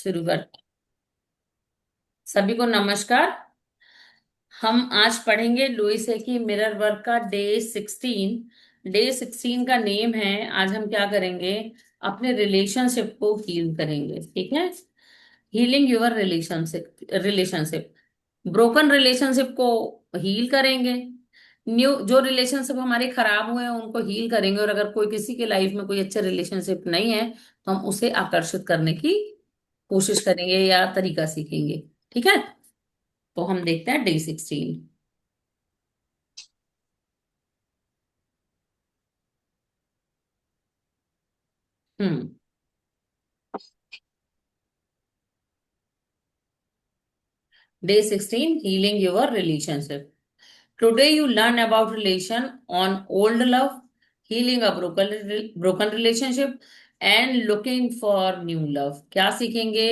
शुरू कर। सभी को नमस्कार। हम आज पढ़ेंगे लुईस है की मिरर वर्क का डे 16 का नेम है। आज हम क्या करेंगे? अपने रिलेशनशिप को हील करेंगे, ठीक है। Healing your relationship broken relationship को हील करेंगे। न्यू जो रिलेशनशिप हमारे खराब हुए हैं उनको हील करेंगे, और अगर कोई किसी के लाइफ में कोई अच्छे रिलेशनशिप नहीं है तो हम उसे आकर्षित करने की कोशिश करेंगे या तरीका सीखेंगे, ठीक है। तो हम देखते हैं day 16। Hmm. Day 16, healing your relationship. Today you learn about relation on old love, healing a broken relationship and looking for new love। क्या सीखेंगे?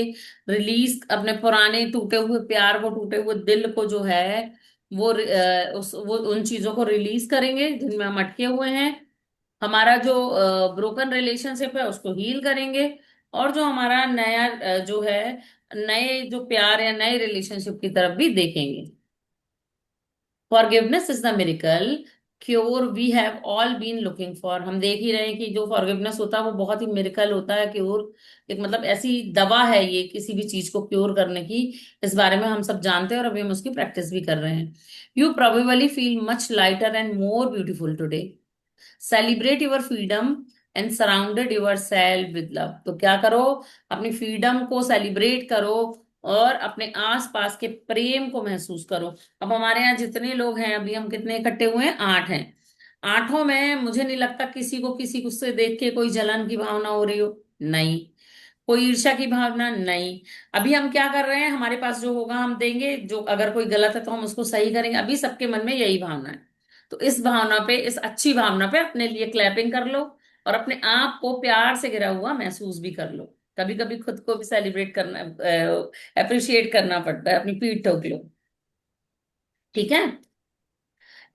रिलीज अपने पुराने टूटे हुए प्यार को, टूटे हुए दिल को जो है वो उन चीजों को रिलीज करेंगे जिनमें हम अटके हुए हैं। हमारा जो ब्रोकन रिलेशनशिप है उसको हील करेंगे, और जो हमारा नया जो है नए जो प्यार या नए रिलेशनशिप की तरफ भी देखेंगे। Forgiveness is the miracle cure we have all been looking for. हम देख ही रहे हैं कि जो फॉरगिवनेस होता है वो बहुत ही मिरेकल होता है, क्योर एक मतलब ऐसी दवा है ये किसी भी चीज को क्योर करने की। इस बारे में हम सब जानते हैं और अभी हम उसकी प्रैक्टिस भी कर रहे हैं। You probably feel much lighter and more beautiful today. Celebrate your freedom and surrounded your self with love. तो क्या करो? अपनी फ्रीडम को सेलिब्रेट करो और अपने आसपास के प्रेम को महसूस करो। अब हमारे यहाँ जितने लोग हैं, अभी हम कितने इकट्ठे हुए हैं? 8 हैं। आठों में मुझे नहीं लगता किसी को से देख के कोई जलन की भावना हो रही हो। नहीं। कोई ईर्ष्या की भावना नहीं। अभी हम क्या कर रहे हैं? हमारे पास जो होगा हम देंगे, जो अगर कोई गलत है तो हम उसको सही करेंगे। अभी सबके मन में यही भावना है। तो इस भावना पे, इस अच्छी भावना पे अपने लिए क्लैपिंग कर लो, और अपने आप को प्यार से घिरा हुआ महसूस भी कर लो। कभी कभी खुद को भी सेलिब्रेट करना, अप्रिशिएट करना पड़ता है। अपनी पीठ ठोक लो, ठीक है।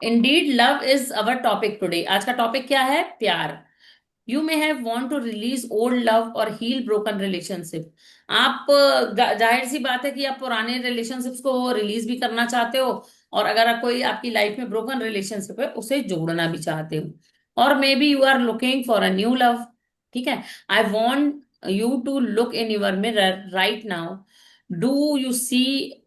Indeed love is our topic today. आज का टॉपिक क्या है? प्यार। You may have want to release old love और हील ब्रोकन रिलेशनशिप। आप जाहिर सी बात है कि आप पुराने रिलेशनशिप्स को रिलीज भी करना चाहते हो, और अगर कोई आपकी लाइफ में ब्रोकन रिलेशनशिप है उसे जोड़ना भी चाहते हो। और maybe you are looking for a new love, ठीक है। I want you to look in your mirror right now. Do you see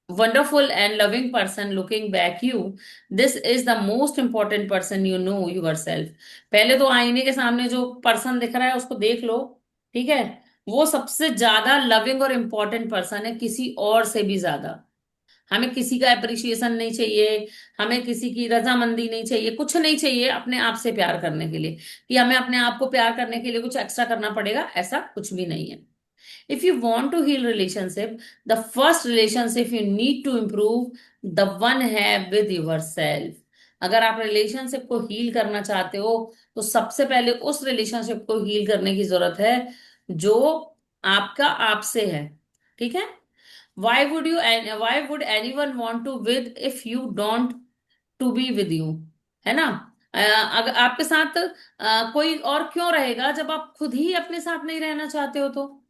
wonderful and loving person looking back you? This is the most important person you know yourself। पहले तो आईने के सामने जो person दिख रहा है उसको देख लो, ठीक है। वो सबसे ज्यादा लविंग और इम्पोर्टेंट पर्सन है, किसी और से भी ज्यादा। हमें किसी का अप्रिशिएशन नहीं चाहिए, हमें किसी की रजामंदी नहीं चाहिए, कुछ नहीं चाहिए अपने आप से प्यार करने के लिए, कि हमें अपने आप को प्यार करने के लिए कुछ एक्स्ट्रा करना पड़ेगा, ऐसा कुछ भी नहीं है। If you want to heal relationship, the first relationship you need to improve the one have with yourself। अगर आप रिलेशनशिप को हील करना चाहते हो तो सबसे पहले उस रिलेशनशिप को हील करने की जरूरत है जो आपका आपसे है, ठीक है। Why would anyone want to with if you don't to be with you? है ना। अगर आपके साथ कोई और क्यों रहेगा जब आप खुद ही अपने साथ नहीं रहना चाहते हो? तो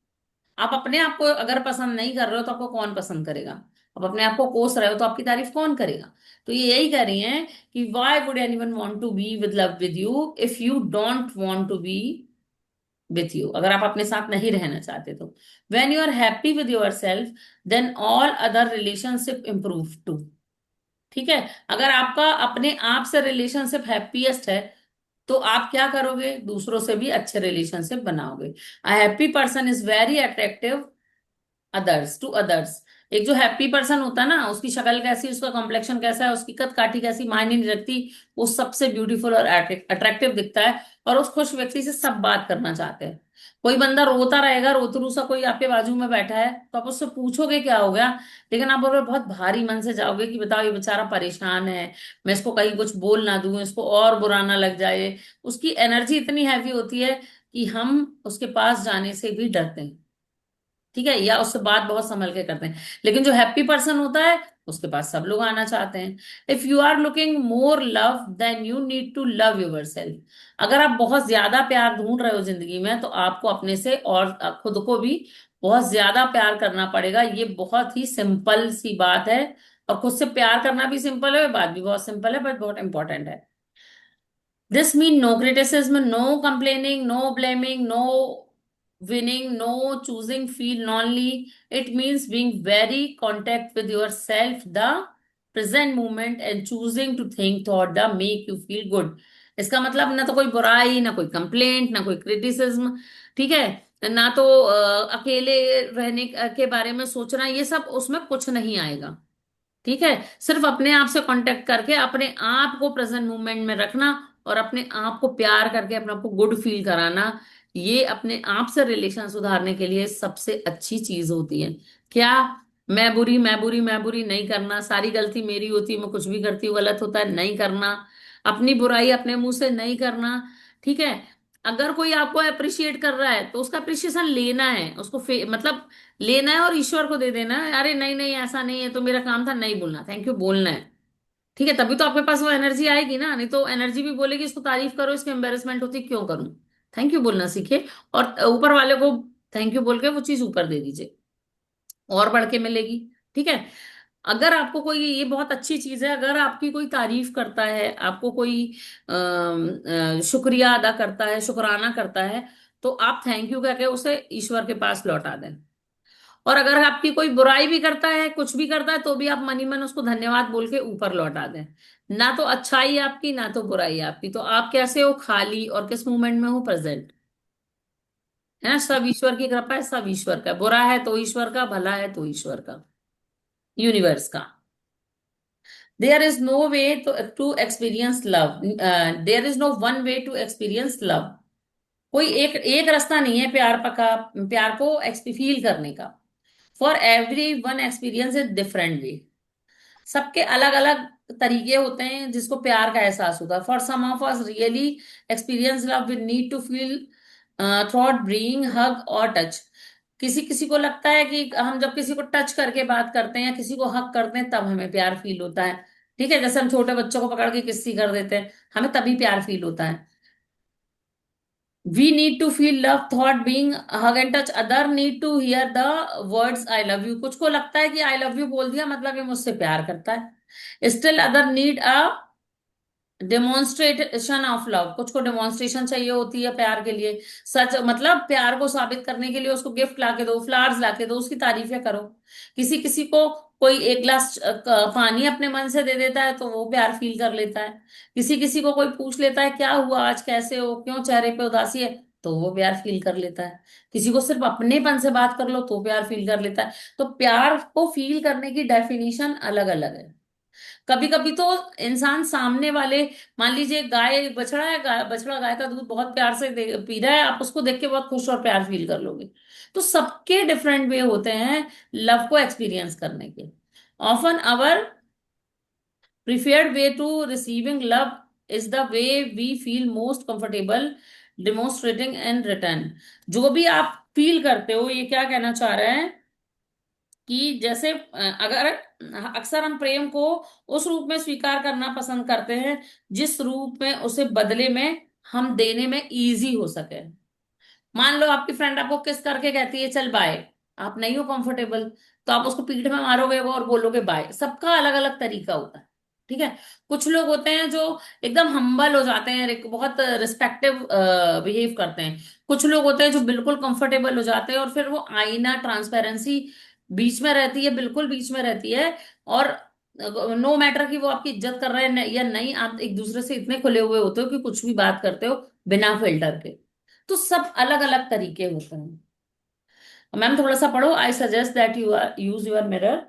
आप अपने आप को अगर पसंद नहीं कर रहे हो तो आपको कौन पसंद करेगा? आप अपने आप को कोस रहे हो तो आपकी तारीफ कौन करेगा? तो ये यही कह रही हैं कि why would anyone want to be with love with you if you don't want to be with you. अगर आप अपने साथ नहीं रहना चाहते तो when you are happy with yourself then all other relationship improve too, ठीक है। अगर आपका अपने आप से रिलेशनशिप हैप्पीएस्ट है तो आप क्या करोगे? दूसरों से भी अच्छे रिलेशनशिप बनाओगे। A happy person is very attractive others. एक जो हैप्पी पर्सन होता है ना, उसकी शक्ल कैसी, उसका कॉम्प्लेक्शन कैसा है, उसकी कद काठी कैसी, मायने नहीं रखती। वो सबसे ब्यूटीफुल और अट्रैक्टिव दिखता है, और उस खुश व्यक्ति से सब बात करना चाहते हैं। कोई बंदा रोता रहेगा, रोतरू सा कोई आपके बाजू में बैठा है, तो आप उससे पूछोगे क्या हो गया, लेकिन आप बोलोगे बहुत भारी मन से जाओगे कि बताओ ये बेचारा परेशान है, मैं इसको कहीं कुछ बोल ना दूं, इसको और बुरा ना लग जाए। उसकी एनर्जी इतनी हैवी होती है कि हम उसके पास जाने से भी डरते हैं, ठीक है, या उससे बात बहुत संभल के करते हैं। लेकिन जो हैप्पी पर्सन होता है उसके पास सब लोग आना चाहते हैं। If you are looking more love then you need to love yourself. अगर आप बहुत ज्यादा प्यार ढूंढ रहे हो जिंदगी में, तो आपको अपने से और खुद को भी बहुत ज्यादा प्यार करना पड़ेगा। ये बहुत ही सिंपल सी बात है, और खुद से प्यार करना भी सिंपल है, बात भी बहुत सिंपल है, बट बहुत इंपॉर्टेंट है। This means no criticism, no complaining, no blaming, no winning, no choosing feel lonely. It means being very contact with yourself, the present moment, and choosing to think thought that make you feel good. इसका मतलब ना तो कोई बुराई, ना कोई complaint, ना कोई क्रिटिसिज्म, ठीक है, ना तो अकेले रहने के बारे में सोचना, ये सब उसमें कुछ नहीं आएगा। ठीक है, सिर्फ अपने आप से कांटेक्ट करके अपने आप को प्रेजेंट मोमेंट में रखना, और अपने आप को प्यार करके अपने आप को गुड फील कराना, ये अपने आप से रिलेशन सुधारने के लिए सबसे अच्छी चीज होती है। क्या? मैं बुरी, मैं बुरी, मैं बुरी नहीं करना, सारी गलती मेरी होती है, मैं कुछ भी करती हूँ गलत होता है नहीं करना, अपनी बुराई अपने मुंह से नहीं करना। ठीक है, अगर कोई आपको अप्रिशिएट कर रहा है तो उसका अप्रिशिएशन लेना है, उसको मतलब लेना है, और ईश्वर को दे देना है, अरे नहीं नहीं ऐसा नहीं है तो मेरा काम था, नहीं बोलना, थैंक यू बोलना है। ठीक है, तभी तो आपके पास वो एनर्जी आएगी ना, नहीं तो एनर्जी भी बोलेगी इसको तारीफ करो, इसकी एम्बेरसमेंट होती क्यों करूं। थैंक यू बोलना सीखे, और ऊपर वाले को थैंक यू बोल के वो चीज ऊपर दे दीजिए, और बढ़ के मिलेगी। ठीक है, अगर आपको कोई, ये बहुत अच्छी चीज है, अगर आपकी कोई तारीफ करता है, आपको कोई शुक्रिया अदा करता है, शुक्राना करता है, तो आप थैंक यू कहके उसे ईश्वर के पास लौटा दें। और अगर आपकी कोई बुराई भी करता है, कुछ भी करता है, तो भी आप मनी मन उसको धन्यवाद बोल के ऊपर लौटा दें। ना तो अच्छाई आपकी, ना तो बुराई आपकी, तो आप कैसे हो, खाली, और किस मोमेंट में हो, प्रेजेंट। है ना, सब ईश्वर की कृपा है, सब ईश्वर का, बुरा है तो ईश्वर का, भला है तो ईश्वर का, यूनिवर्स का। There is no way to experience love, there is no one way to experience love. कोई एक एक रास्ता नहीं है प्यार को फील करने का। For every one experience is different way. सबके अलग अलग तरीके होते हैं जिसको प्यार का एहसास होता है। For some of us really experience love we need to feel through breathing hug और टच। किसी किसी को लगता है कि हम जब किसी को टच करके बात करते हैं या किसी को हक करते हैं तब हमें प्यार फील होता है। ठीक है, जैसे हम छोटे बच्चों को पकड़ के किस्सी कर देते हैं, हमें तभी प्यार फील होता है। We need to feel love thought being hug and touch. Other need to hear the words I love you. कुछ को लगता है कि I love you बोल दिया मतलब ये मुझसे प्यार करता है। Still other need a demonstration of love. कुछ को डेमोन्स्ट्रेशन चाहिए होती है प्यार के लिए। सच मतलब प्यार को साबित करने के लिए उसको गिफ्ट लाके दो, फ्लावर्स लाके दो, उसकी तारीफें करो। किसी किसी को कोई एक गिलास पानी अपने मन से दे देता है तो वो प्यार फील कर लेता है। किसी किसी को कोई पूछ लेता है क्या हुआ आज, कैसे हो, क्यों चेहरे पे उदासी है, तो वो प्यार फील कर लेता है। किसी को सिर्फ अपनेपन से बात कर लो तो प्यार फील कर लेता है। तो प्यार को फील करने की डेफिनेशन अलग अलग है। कभी कभी तो इंसान सामने वाले, मान लीजिए गाय, बछड़ा है, बछड़ा गाय का दूध बहुत प्यार से पी रहा है, आप उसको देख के बहुत खुश और प्यार फील कर लोगे। तो सबके डिफरेंट वे होते हैं लव को एक्सपीरियंस करने के। Often our preferred way to receiving love is the way we feel most comfortable demonstrating and return. जो भी आप फील करते हो, ये क्या कहना चाह रहे हैं कि जैसे अगर अक्सर हम प्रेम को उस रूप में स्वीकार करना पसंद करते हैं जिस रूप में उसे बदले में हम देने में इजी हो सके। मान लो आपकी फ्रेंड आपको किस करके कहती है चल बाय, आप नहीं हो कंफर्टेबल, तो आप उसको पीठ में मारोगे और बोलोगे बाय। सबका अलग अलग तरीका होता है। ठीक है, कुछ लोग होते हैं जो एकदम हम्बल हो जाते हैं, बहुत रिस्पेक्टिव बिहेव करते हैं। कुछ लोग होते हैं जो बिल्कुल कंफर्टेबल हो जाते हैं, और फिर वो आईना ट्रांसपेरेंसी बीच में रहती है, बिल्कुल बीच में रहती है। और नो मैटर कि वो आपकी इज्जत कर रहे हैं या नहीं, आप एक दूसरे से इतने खुले हुए होते हो कि कुछ भी बात करते हो बिना फिल्टर के। तो सब अलग अलग तरीके होते हैं। मैम थोड़ा सा पढ़ो। I suggest that you use your mirror.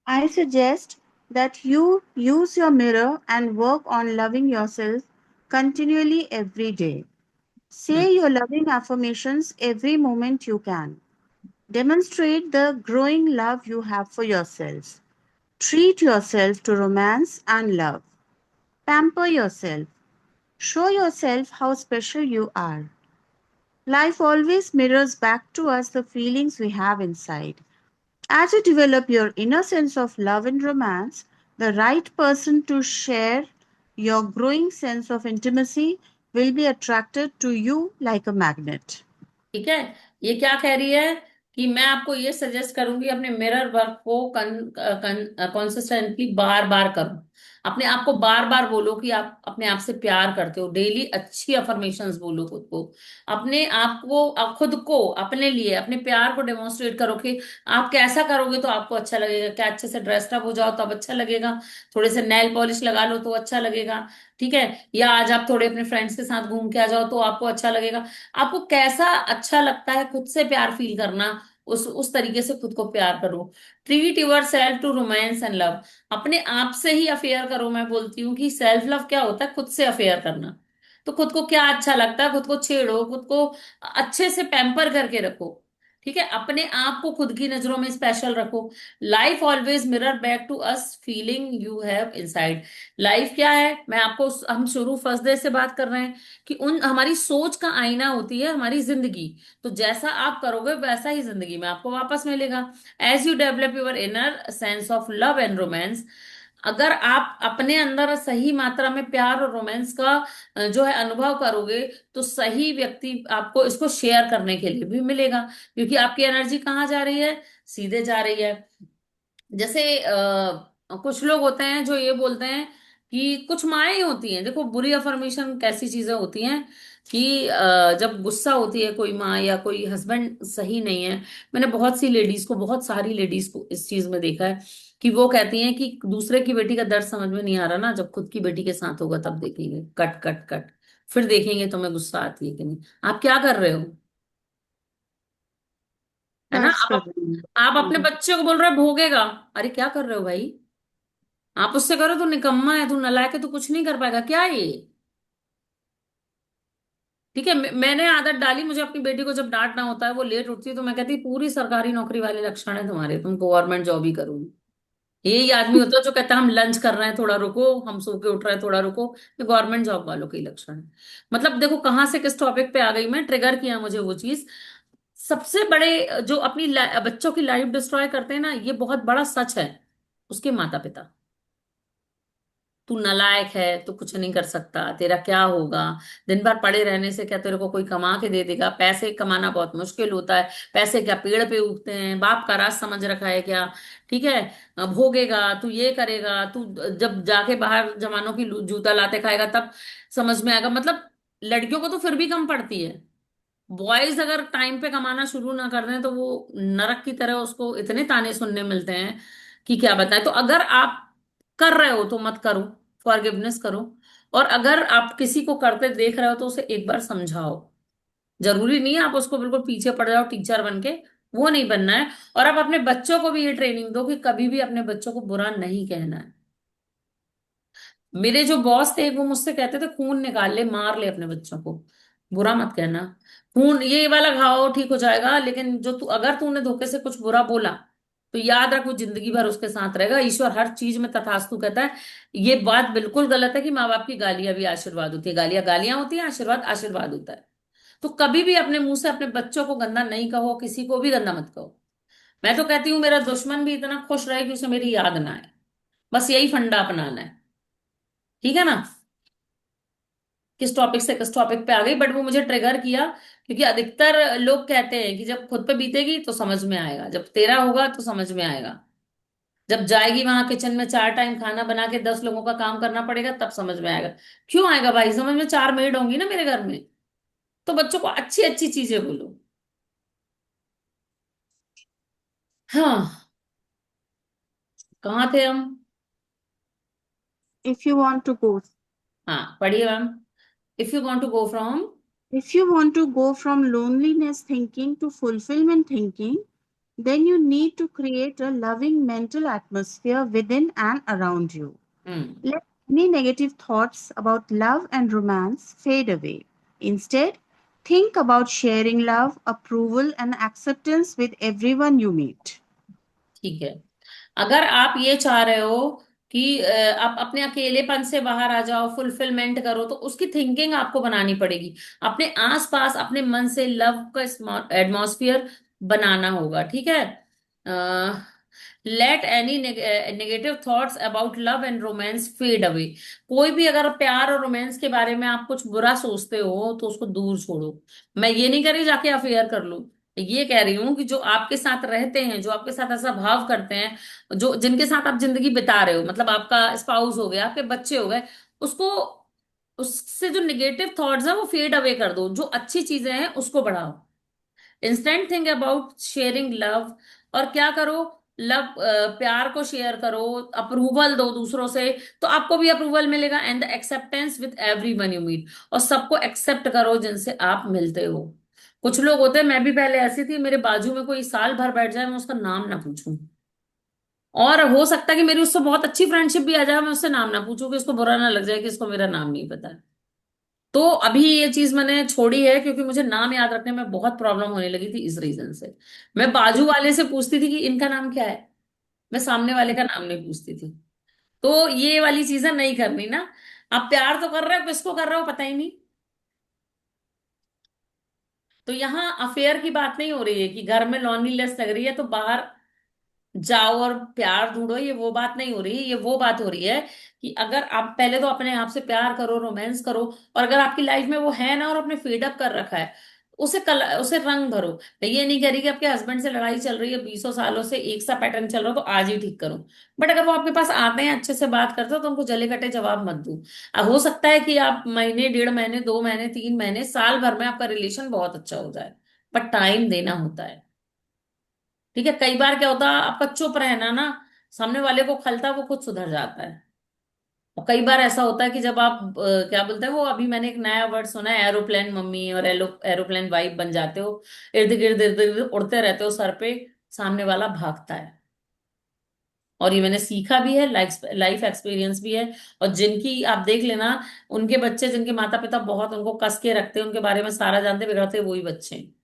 I suggest that you use your mirror and work on loving yourself continually every day. Say your loving affirmations every moment you can. Demonstrate the growing love you have for yourself. Treat yourself to romance and love. Pamper yourself. Show yourself how special you are. Life always mirrors back to us the feelings we have inside. As you develop your inner sense of love and romance, the right person to share your growing sense of intimacy will be attracted to you like a magnet. ठीक है। ये क्या कह रही है कि मैं आपको ये सजेस्ट करूंगी अपने मिरर वर्क को कंसिस्टेंटली बार बार करो। अपने आप को बार बार बोलो कि आप अपने आप से प्यार करते हो। डेली अच्छी अफर्मेशंस बोलो खुद को। अपने आप को खुद को अपने लिए अपने प्यार को डेमोन्स्ट्रेट करो कि आप कैसा करोगे तो आपको अच्छा लगेगा। क्या अच्छे से ड्रेस्ड अप हो जाओ तब अच्छा लगेगा। थोड़े से नेल पॉलिश लगा लो तो अच्छा लगेगा। ठीक है। या आज आप थोड़े अपने फ्रेंड्स के साथ घूम के आ जाओ तो आपको अच्छा लगेगा। आपको कैसा अच्छा लगता है खुद से प्यार फील करना, उस तरीके से खुद को प्यार करो। Treat yourself to romance and love. अपने आप से ही अफेयर करो। मैं बोलती हूँ कि सेल्फ लव क्या होता है, खुद से अफेयर करना। तो खुद को क्या अच्छा लगता है खुद को छेड़ो, खुद को अच्छे से पैम्पर करके रखो। ठीक है। अपने आप को खुद की नजरों में स्पेशल रखो। Life always mirror back to us feeling you have inside. Life क्या है, मैं आपको हम शुरू फर्स्ट डे से बात कर रहे हैं कि उन हमारी सोच का आईना होती है हमारी जिंदगी। तो जैसा आप करोगे वैसा ही जिंदगी में आपको वापस मिलेगा। As you develop your inner sense of love and romance, अगर आप अपने अंदर सही मात्रा में प्यार और रोमांस का जो है अनुभव करोगे, तो सही व्यक्ति आपको इसको शेयर करने के लिए भी मिलेगा। क्योंकि आपकी एनर्जी कहाँ जा रही है, सीधे जा रही है। जैसे कुछ लोग होते हैं जो ये बोलते हैं कि कुछ माएँ होती हैं। देखो बुरी अफर्मेशन कैसी चीजें होती हैं कि जब गुस्सा होती है कोई माँ या कोई हस्बैंड सही नहीं है। मैंने बहुत सी लेडीज को, बहुत सारी लेडीज को इस चीज में देखा है कि वो कहती हैं कि दूसरे की बेटी का दर्द समझ में नहीं आ रहा ना, जब खुद की बेटी के साथ होगा तब देखेंगे, कट कट कट। फिर देखेंगे तुम्हें गुस्सा आती है कि नहीं। आप क्या कर रहे हो, है ना। सर्च कर आप रही आप अपने हूँ। बच्चे को बोल रहे हो भोगेगा। अरे क्या कर रहे हो भाई। आप उससे करो तो निकम्मा है, तू नालायक है, तू कुछ नहीं कर पाएगा क्या ये। ठीक है। मैंने आदत डाली, मुझे अपनी बेटी को जब डांटना होता है वो लेट उठती है तो मैं कहती पूरी सरकारी नौकरी वाले लक्षण है तुम्हारे, तुम गवर्नमेंट जॉब ही करोगी। यही आदमी होता है जो कहता है हम लंच कर रहे हैं थोड़ा रुको, हम सो के उठ रहे हैं थोड़ा रुको। ये गवर्नमेंट जॉब वालों के ही लक्षण है। मतलब देखो कहाँ से किस टॉपिक पे आ गई मैं, ट्रिगर किया मुझे वो चीज। सबसे बड़े जो अपनी बच्चों की लाइफ डिस्ट्रॉय करते हैं ना, ये बहुत बड़ा सच है। उसके माता पिता। तू नालायक है, तू कुछ नहीं कर सकता, तेरा क्या होगा। दिन भर पड़े रहने से क्या तेरे को कोई कमा के दे देगा। पैसे कमाना बहुत मुश्किल होता है। पैसे क्या पेड़ पे उगते हैं, बाप का राज समझ रखा है क्या। ठीक है। भोगेगा तू, ये करेगा तू। जब जाके बाहर जवानों की जूता लाते खाएगा तब समझ में आएगा। मतलब लड़कियों को तो फिर भी कम पड़ती है। बॉयज अगर टाइम पे कमाना शुरू ना कर दें तो वो नरक की तरह उसको इतने ताने सुनने मिलते हैं कि क्या बताएं। तो अगर आप कर रहे हो तो मत करो, फॉरगिवनेस करो। और अगर आप किसी को करते देख रहे हो तो उसे एक बार समझाओ। जरूरी नहीं है आप उसको बिल्कुल पीछे पड़ जाओ टीचर बन के, वो नहीं बनना है। और आप अपने बच्चों को भी ये ट्रेनिंग दो कि कभी भी अपने बच्चों को बुरा नहीं कहना है। मेरे जो बॉस थे वो मुझसे कहते थे खून निकाल ले, मार ले अपने बच्चों को, बुरा मत कहना। खून ये वाला घाव ठीक हो जाएगा, लेकिन जो तू अगर तूने धोखे से कुछ बुरा बोला तो याद रख वो जिंदगी भर उसके साथ रहेगा। ईश्वर हर चीज में तथास्तु कहता है। ये बात बिल्कुल गलत है कि माँ बाप की गालियां भी आशीर्वाद होती है। गालियां गालियां होती हैं, आशीर्वाद आशीर्वाद होता है। तो कभी भी अपने मुंह से अपने बच्चों को गंदा नहीं कहो, किसी को भी गंदा मत कहो। मैं तो कहती हूँ मेरा दुश्मन भी इतना खुश रहे कि उसे मेरी याद ना आए। बस यही फंडा अपनाना है। ठीक है ना। किस टॉपिक से किस टॉपिक पे आ गई, बट वो मुझे ट्रिगर किया। क्योंकि अधिकतर लोग कहते हैं कि जब खुद पे बीतेगी तो समझ में आएगा, जब तेरा होगा तो समझ में आएगा। जब जाएगी वहां किचन में 4 टाइम खाना बना के 10 लोगों का काम करना पड़ेगा तब समझ में आएगा। क्यों आएगा भाई समझ में, 4 मेड होंगी ना मेरे घर में। तो बच्चों को अच्छी अच्छी चीजें बोलो। हाँ। कहाँ थे हम। If you want to go हाँ पढ़िए ma'am. If you want to go from. If you want to go from loneliness thinking to fulfillment thinking, then you need to create a loving mental atmosphere within and around you. Hmm. Let any negative thoughts about love and romance fade away. Instead, think about sharing love, approval, and acceptance with everyone you meet. ठीक है। अगर आप ये चाह रहे हो कि आप अपने अकेलेपन से बाहर आ जाओ, फुलफिलमेंट करो, तो उसकी थिंकिंग आपको बनानी पड़ेगी। अपने आसपास अपने मन से लव का एटमॉस्फियर बनाना होगा, ठीक है। Let any negative thoughts about love and romance fade away. कोई भी अगर प्यार और रोमांस के बारे में आप कुछ बुरा सोचते हो तो उसको दूर छोड़ो। मैं ये नहीं कह रही जाके अफेयर कर लो, ये कह रही हूँ कि जो आपके साथ रहते हैं, जो आपके साथ ऐसा भाव करते हैं, जो जिनके साथ आप जिंदगी बिता रहे हो, मतलब आपका स्पाउस हो गया, आपके बच्चे हो गए, उसको, उससे जो निगेटिव थॉट्स है वो फेड अवे कर दो, जो अच्छी चीजें हैं उसको बढ़ाओ। Instant think about sharing love. और क्या करो, लव, प्यार को शेयर करो, अप्रूवल दो दूसरों से, तो आपको भी अप्रूवल मिलेगा। And the acceptance with everyone you meet. और सबको एक्सेप्ट करो जिनसे आप मिलते हो। कुछ लोग होते हैं, मैं भी पहले ऐसी थी, मेरे बाजू में कोई साल भर बैठ जाए मैं उसका नाम ना पूछूं, और हो सकता है कि मेरी उससे बहुत अच्छी फ्रेंडशिप भी आ जाए, मैं उससे नाम ना पूछूं कि इसको बुरा ना लग जाए कि इसको मेरा नाम नहीं पता है। तो अभी ये चीज मैंने छोड़ी है, क्योंकि मुझे नाम याद रखने में बहुत प्रॉब्लम होने लगी थी, इस रीजन से मैं बाजू वाले से पूछती थी कि इनका नाम क्या है, मैं सामने वाले का नाम नहीं पूछती थी। तो ये वाली चीजें नहीं करनी ना। आप प्यार तो कर रहे हो, किसको कर रहे हो पता ही नहीं। तो यहाँ अफेयर की बात नहीं हो रही है कि घर में लॉन्लीनेस लग रही है तो बाहर जाओ और प्यार ढूंढो, ये वो बात नहीं हो रही, ये वो बात हो रही है कि अगर आप पहले तो अपने आप से प्यार करो, रोमांस करो, और अगर आपकी लाइफ में वो है ना और आपने फीड अप कर रखा है, उसे रंग भरो। मैं ये नहीं कह रही कि आपके हस्बैंड से लड़ाई चल रही है 20 सालों से, एक सा पैटर्न चल रहा हो तो आज ही ठीक करो। बट अगर वो आपके पास आते हैं, अच्छे से बात करते हो, तो उनको जले कटे जवाब मत दो। हो सकता है कि आप महीने, 1.5 महीने, 2 महीने, 3 महीने, साल भर में आपका रिलेशन बहुत अच्छा हो जाए, पर टाइम देना होता है। ठीक है, कई बार क्या होता है, आपका चुप रहना ना सामने वाले को खलता है, वो खुद सुधर जाता है। और कई बार ऐसा होता है कि जब आप क्या बोलते हैं वो, अभी मैंने एक नया वर्ड सुना है, एरोप्लेन मम्मी और एरोप्लेन वाइफ बन जाते हो। इर्द गिर्द इर्द गिर्द उड़ते रहते हो सर पे, सामने वाला भागता है। और ये मैंने सीखा भी है, लाइफ लाइफ एक्सपीरियंस भी है। और जिनकी आप देख लेना, उनके बच्चे जिनके माता पिता बहुत उनको कस के रखते हैं, उनके बारे में सारा जानते बिगड़ते वही बच्चे हैं।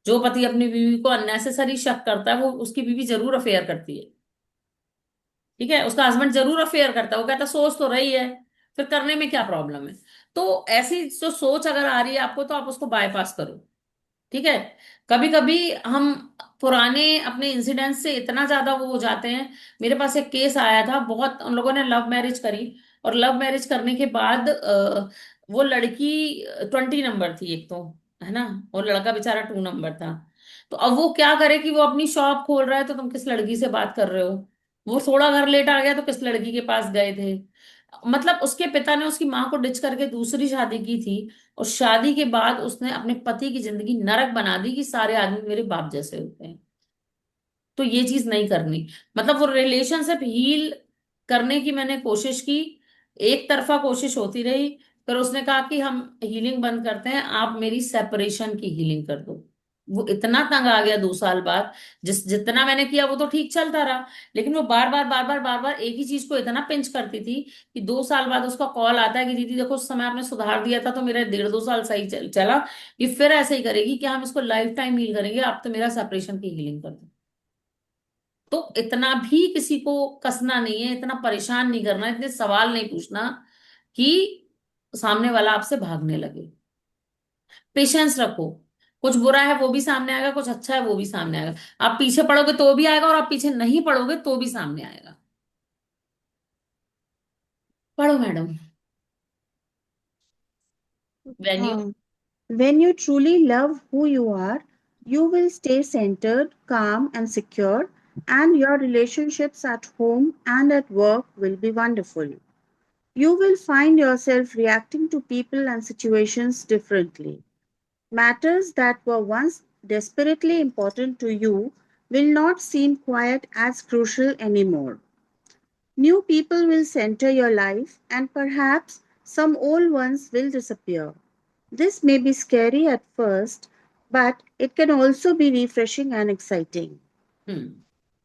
जो पति अपनी बीवी को अननेसेसरी शक करता है, वो उसकी बीवी जरूर अफेयर करती है। ठीक है, उसका हस्बैंड जरूर अफेयर करता है, वो कहता है सोच तो रही है, फिर करने में क्या प्रॉब्लम है। तो ऐसी जो सोच अगर आ रही है आपको, तो आप उसको बाईपास करो। ठीक है। कभी कभी हम पुराने अपने इंसिडेंट से इतना ज्यादा वो हो जाते हैं। मेरे पास एक केस आया था, बहुत उन लोगों ने लव मैरिज करी, और लव मैरिज करने के बाद वो लड़की 20 नंबर थी एक तो, है ना, और लड़का बेचारा 2 नंबर था। तो अब वो क्या करे कि वो अपनी शॉप खोल रहा है, तो तुम किस लड़की से बात कर रहे हो। वो थोड़ा घर लेट आ गया तो किस लड़की के पास गए थे। मतलब उसके पिता ने उसकी माँ को डिच करके दूसरी शादी की थी, और शादी के बाद उसने अपने पति की जिंदगी नरक बना दी कि सारे आदमी मेरे बाप जैसे होते हैं। तो ये चीज नहीं करनी। मतलब वो रिलेशनशिप हील करने की मैंने कोशिश की, एक तरफा कोशिश होती रही। फिर उसने कहा कि हम हीलिंग बंद करते हैं, आप मेरी सेपरेशन की हीलिंग कर दो। वो इतना तंग आ गया 2 साल बाद। जितना मैंने किया वो तो ठीक चलता रहा, लेकिन वो बार बार बार बार बार बार एक ही चीज को इतना पिंच करती थी कि 2 साल बाद उसका कॉल आता है कि दीदी देखो, उस समय आपने सुधार दिया था तो मेरा 1.5 2 साल सही चला, ये फिर ऐसे ही करेगी कि हम इसको लाइफ टाइम हील करेंगे, आप तो मेरा सेपरेशन की हीलिंग कर दो। तो इतना भी किसी को कसना नहीं है, इतना परेशान नहीं करना, इतने सवाल नहीं पूछना कि सामने वाला आपसे भागने लगे। पेशेंस रखो। कुछ बुरा है वो भी सामने आएगा, कुछ अच्छा है वो भी सामने आएगा। आप पीछे पड़ोगे तो भी आएगा, और आप पीछे नहीं पड़ोगे तो भी सामने आएगा। पढ़ो madam. Venue. Uh, when you truly love who you are, you will stay centered, calm, and secure, and your relationships at home and at work will be wonderful. You will find yourself reacting to people and situations differently. Matters that were once desperately important to you will not seem quite as crucial anymore. New people will center your life, and perhaps some old ones will disappear. This may be scary at first, but it can also be refreshing and exciting.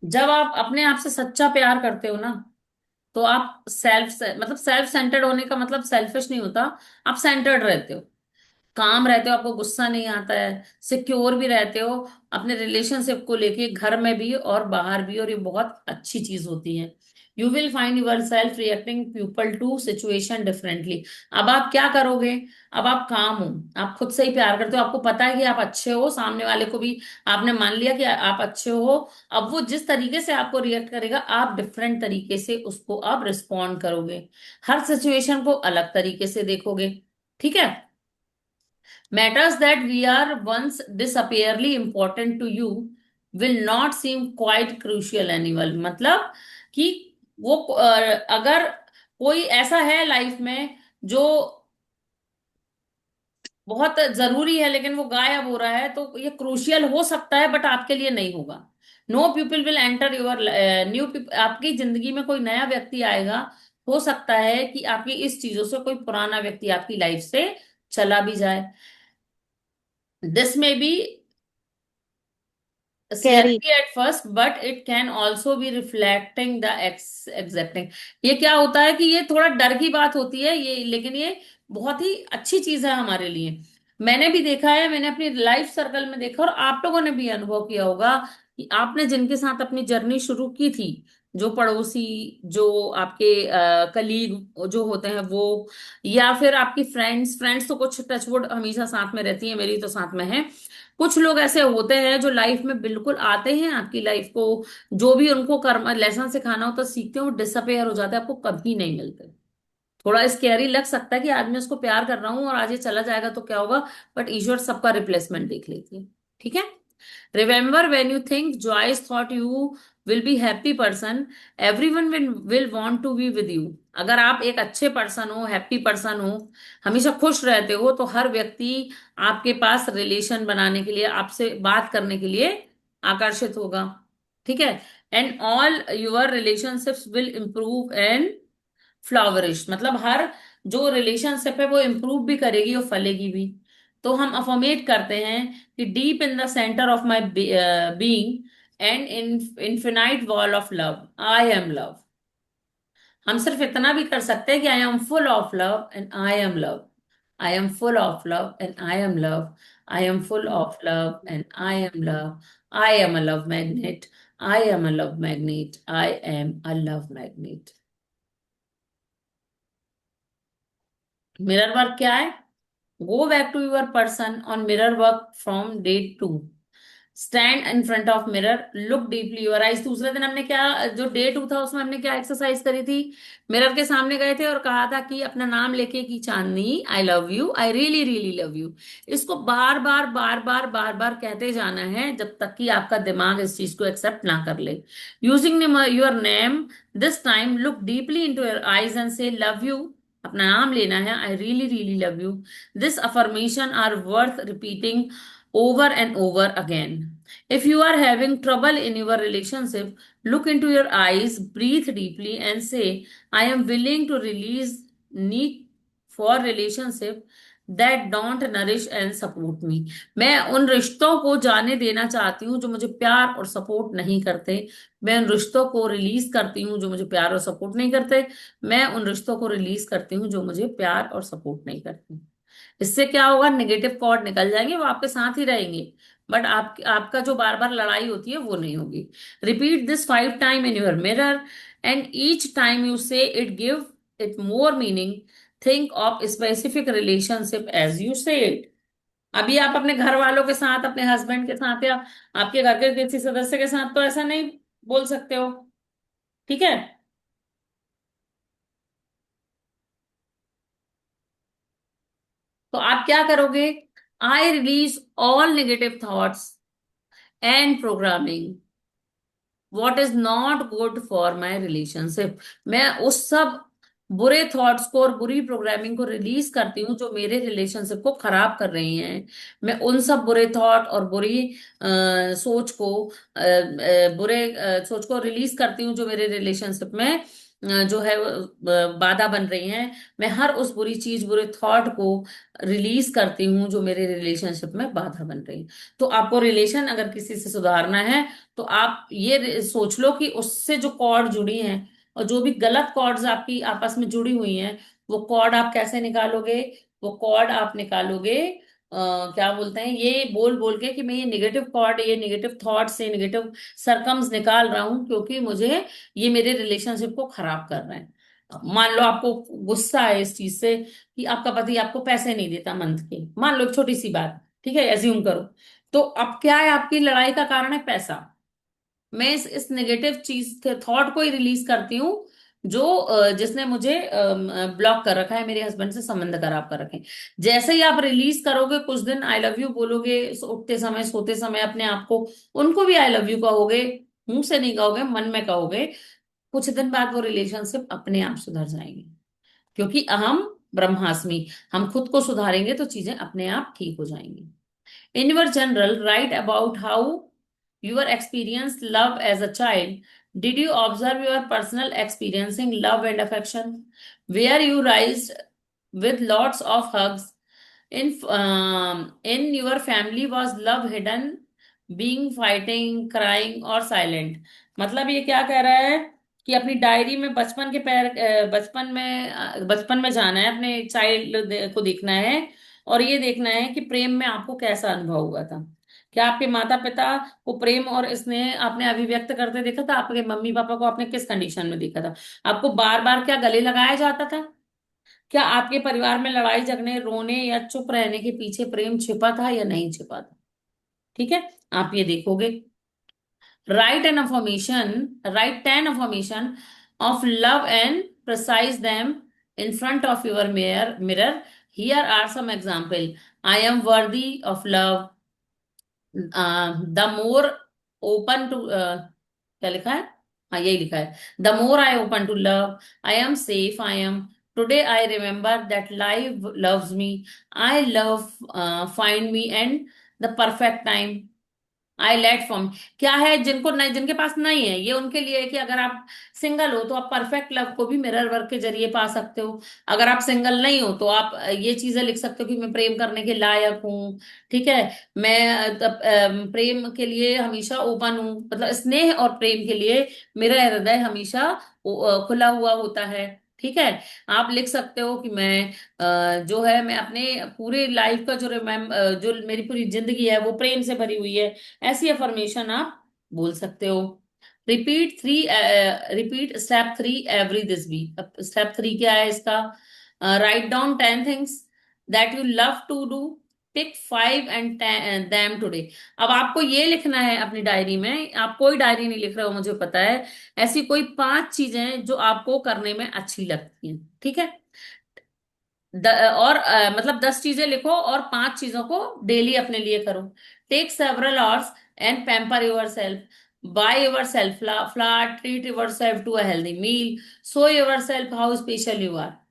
जब आप अपने आप से सच्चा प्यार करते हो ना, तो आप मतलब सेल्फ सेंटर्ड होने का मतलब सेल्फिश नहीं होता। आप सेंटर्ड रहते हो, काम रहते हो, आपको गुस्सा नहीं आता है, सिक्योर भी रहते हो अपने रिलेशनशिप को लेके, घर में भी और बाहर भी, और ये बहुत अच्छी चीज होती है। You will find yourself reacting people to situation differently. अब आप क्या करोगे? अब आप काम हो, आप खुद से ही प्यार करते हो, आपको पता है कि आप अच्छे हो, सामने वाले को भी आपने मान लिया कि आप अच्छे हो। अब वो जिस तरीके से आपको रिएक्ट करेगा, आप डिफरेंट तरीके से उसको आप रिस्पॉन्ड करोगे, हर सिचुएशन को अलग तरीके से देखोगे। ठीक है। Matters that we are once disappearly important to you will not seem quite crucial anymore। मतलब कि वो अगर कोई ऐसा है लाइफ में जो बहुत जरूरी है लेकिन वो गायब हो रहा है, तो ये क्रूशियल हो सकता है बट आपके लिए नहीं होगा। Know people will enter your new people, आपकी जिंदगी में कोई नया व्यक्ति आएगा, हो सकता है कि आपकी इस चीजों से कोई पुराना व्यक्ति आपकी लाइफ से चला भी जाए। दिस में B Scary. scary at first but it can also be reflecting the exacting। ये क्या होता है कि ये थोड़ा डर की बात होती है ये, लेकिन ये बहुत ही अच्छी चीज है हमारे लिए। मैंने भी देखा है, मैंने अपनी लाइफ सर्कल में देखा, और आप लोगों ने भी अनुभव किया होगा कि आपने जिनके साथ अपनी जर्नी शुरू की थी, जो पड़ोसी, जो आपके कलीग जो होते हैं वो, या फिर आपकी फ्रेंड्स, फ्रेंड्स तो कुछ टचवुड हमेशा साथ में रहती है, मेरी तो साथ में है। कुछ लोग ऐसे होते हैं जो लाइफ में बिल्कुल आते हैं, आपकी लाइफ को जो भी उनको कर्म लेसन सिखाना होता है सीखते हैं, वो डिसअपेयर हो जाते हैं, आपको कभी नहीं मिलते। थोड़ा स्कैरी लग सकता है कि आज मैं उसको प्यार कर रहा हूं और आज ये चला जाएगा तो क्या होगा, बट ईश्वर सबका रिप्लेसमेंट देख लेती है। ठीक है। Remember, when you think Joyce thought you will be happy person, everyone will want to be with you। अगर आप एक अच्छे पर्सन हो, हैप्पी पर्सन हो, हमेशा खुश रहते हो, तो हर व्यक्ति आपके पास रिलेशन बनाने के लिए, आपसे बात करने के लिए आकर्षित होगा। ठीक है। And all your relationships will improve and flourish, मतलब हर जो रिलेशनशिप है वो इम्प्रूव भी करेगी और फलेगी भी। तो हम अफर्मेट करते हैं कि deep in the centre of my being and in infinite wall of love, I M love. हम सिर्फ इतना भी कर सकते हैं कि I am full of love and I am love, I M full of love and I am love, I M full of love and I am love, I am a love magnet, I am a love magnet, I am a love magnet. Mirror work क्या है? Go back to your person on mirror work from day 2। Stand in front of mirror, look deeply your eyes. दूसरे दिन हमने क्या, जो day 2 था उसमें हमने क्या एक्सरसाइज करी थी? मिरर के सामने गए थे और कहा था कि अपना नाम लेके कि Chandni, I love you, I really really love you. इसको बार बार बार बार बार बार कहते जाना है जब तक कि आपका दिमाग इस चीज को एक्सेप्ट ना कर ले। Using your name, this time look deeply in to your eyes and say love you. अपना नाम लेना है, I really really love you. This affirmation are worth repeating over and over again। If you are having trouble in your relationship, look into your eyes, breathe deeply, and say, I am willing to release need for relationship that don't nourish and support me। मैं उन रिश्तों को जाने देना चाहती हूँ जो मुझे प्यार और सपोर्ट नहीं करते। मैं उन रिश्तों को रिलीज करती हूँ जो मुझे प्यार और सपोर्ट नहीं करते। मैं उन रिश्तों को रिलीज करती हूँ जो मुझे प्यार और सपोर्ट नहीं करते। इससे क्या होगा, नेगेटिव कॉर्ड निकल जाएंगे, वो आपके साथ ही रहेंगे, बट आपका जो बार बार लड़ाई होती है वो नहीं होगी। Repeat this 5 time in your mirror and each time you say it, give it more meaning. Think of specific relationship as you say it. अभी आप अपने घर वालों के साथ, अपने हस्बैंड के साथ या आपके घर के किसी सदस्य के साथ तो ऐसा नहीं बोल सकते हो। ठीक है। तो आप क्या करोगे? I release all negative thoughts and programming what is not good for my relationship. मैं उस सब बुरे थॉट्स को और बुरी प्रोग्रामिंग को रिलीज करती हूँ जो मेरे रिलेशनशिप को खराब कर रही हैं। मैं उन सब बुरे थॉट और बुरी सोच को बुरे सोच को रिलीज करती हूँ जो मेरे रिलेशनशिप में जो है बाधा बन रही हैं। मैं हर उस बुरी चीज, बुरे थॉट को रिलीज करती हूँ जो मेरे रिलेशनशिप में बाधा बन रही है। तो आपको रिलेशन अगर किसी से सुधारना है, तो आप ये सोच लो कि उससे जो कॉर्ड जुड़ी हैं और जो भी गलत कॉर्ड्स आपकी आपस में जुड़ी हुई हैं, वो कॉर्ड आप कैसे निकालोगे? वो कॉर्ड आप निकालोगे क्या बोलते हैं, ये बोल बोल के कि मैं ये नेगेटिव थॉट, ये नेगेटिव थॉट से नेगेटिव सरकम्स निकाल रहा हूँ, क्योंकि मुझे ये मेरे रिलेशनशिप को खराब कर रहे हैं। मान लो आपको गुस्सा है इस चीज से कि आपका पति आपको पैसे नहीं देता मंथ के, मान लो एक छोटी सी बात, ठीक है, एज्यूम करो। तो अब क्या है, आपकी लड़ाई का कारण है पैसा। मैं इस नेगेटिव चीज थॉट को ही रिलीज करती हूँ, जो जिसने मुझे ब्लॉक कर रखा है, मेरे हस्बैंड से संबंध खराब कर रखे हैं। जैसे ही आप रिलीज करोगे, कुछ दिन आई लव यू बोलोगे, उठते समय सोते समय अपने आप को, उनको भी आई लव यू कहोगे, मुंह से नहीं कहोगे, मन में कहोगे, कुछ दिन बाद वो रिलेशनशिप अपने आप सुधर जाएंगे। क्योंकि अहम ब्रह्मास्मि, हम खुद को सुधारेंगे तो चीजें अपने आप ठीक हो जाएंगी। In your general, write about how you experienced love as a child. Did you observe your personal experiencing love and affection? Where you raised with lots of hugs? In your family was love hidden, being fighting, crying or silent? मतलब ये क्या कह रहा है कि अपनी diary में बचपन के बचपन में जाना है, अपने चाइल्ड को देखना है, और ये देखना है कि प्रेम में आपको कैसा अनुभव हुआ था। क्या आपके माता पिता को प्रेम और स्नेह आपने अभिव्यक्त करते देखा था? आपके मम्मी पापा को आपने किस कंडीशन में देखा था? आपको बार बार क्या गले लगाया जाता था? क्या आपके परिवार में लड़ाई झगड़े, रोने या चुप रहने के पीछे प्रेम छिपा था या नहीं छिपा था? ठीक है, आप ये देखोगे। Write 10 affirmation of love and precise them in front of your mirror. Here are some example. I am worthy of love. The more open to क्या लिखा है? हाँ, यही लिखा है। The more I open to love, I am safe, I am today, I remember that life loves me, I love find me and the perfect time, I let form. क्या है, जिनको नहीं, जिनके पास नहीं है, ये उनके लिए है कि अगर आप सिंगल हो तो आप परफेक्ट लव को भी मिरर वर्क के जरिए पा सकते हो। अगर आप सिंगल नहीं हो तो आप ये चीजें लिख सकते हो कि मैं प्रेम करने के लायक हूँ। ठीक है, मैं प्रेम के लिए हमेशा ओपन हूँ, मतलब स्नेह और प्रेम के लिए मेरा हृदय हमेशा खुला हुआ होता है। ठीक है, आप लिख सकते हो कि मैं जो है, मैं अपने पूरे लाइफ का जो मेरी पूरी जिंदगी है वो प्रेम से भरी हुई है। ऐसी अफर्मेशन आप बोल सकते हो। Repeat step 3 every this week. अब स्टेप 3 क्या है इसका? Write down 10 things that you love to do, pick 5 and them today. अब आपको ये लिखना है अपनी डायरी में, आप कोई डायरी नहीं लिख रहे हो मुझे पता है, ऐसी कोई 5 चीजें जो आपको करने में अच्छी लगती हैं। ठीक है, और मतलब 10 चीजें लिखो और 5 चीजों को डेली अपने लिए करो। Take several hours and pamper yourself, buy yourself flower, treat yourself to a healthy meal, show yourself how special you are.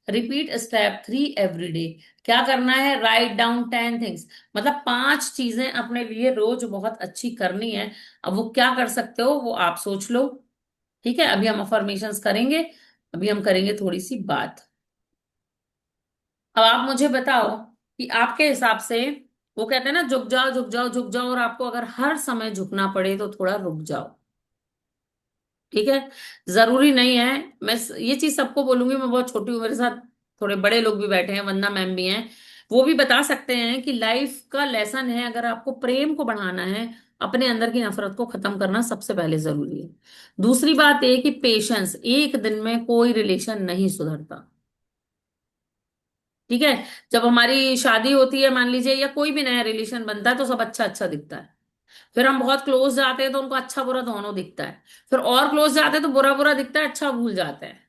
Repeat step 3 every day. क्या करना है? राइट डाउन 10 थिंग्स, मतलब 5 चीजें अपने लिए रोज बहुत अच्छी करनी है। अब वो क्या कर सकते हो वो आप सोच लो। ठीक है, अभी हम अफर्मेशंस करेंगे, अभी हम करेंगे थोड़ी सी बात। अब आप मुझे बताओ कि आपके हिसाब से, वो कहते हैं ना, झुक जाओ झुक जाओ झुक जाओ, और आपको अगर हर समय झुकना पड़े तो थोड़ा रुक जाओ। ठीक है, जरूरी नहीं है। ये चीज सबको बोलूंगी, मैं बहुत छोटी हूँ, मेरे साथ थोड़े बड़े लोग भी बैठे हैं, वंदना मैम भी हैं, वो भी बता सकते हैं कि लाइफ का लेसन है, अगर आपको प्रेम को बढ़ाना है, अपने अंदर की नफरत को खत्म करना सबसे पहले जरूरी है। दूसरी बात ये कि पेशेंस, एक दिन में कोई रिलेशन नहीं सुधरता। ठीक है, जब हमारी शादी होती है मान लीजिए, या कोई भी नया रिलेशन बनता है, तो सब अच्छा अच्छा दिखता है। फिर हम बहुत क्लोज जाते हैं तो उनको अच्छा बुरा दोनों दिखता है। फिर और क्लोज जाते हैं तो बुरा बुरा दिखता है, अच्छा भूल जाते हैं।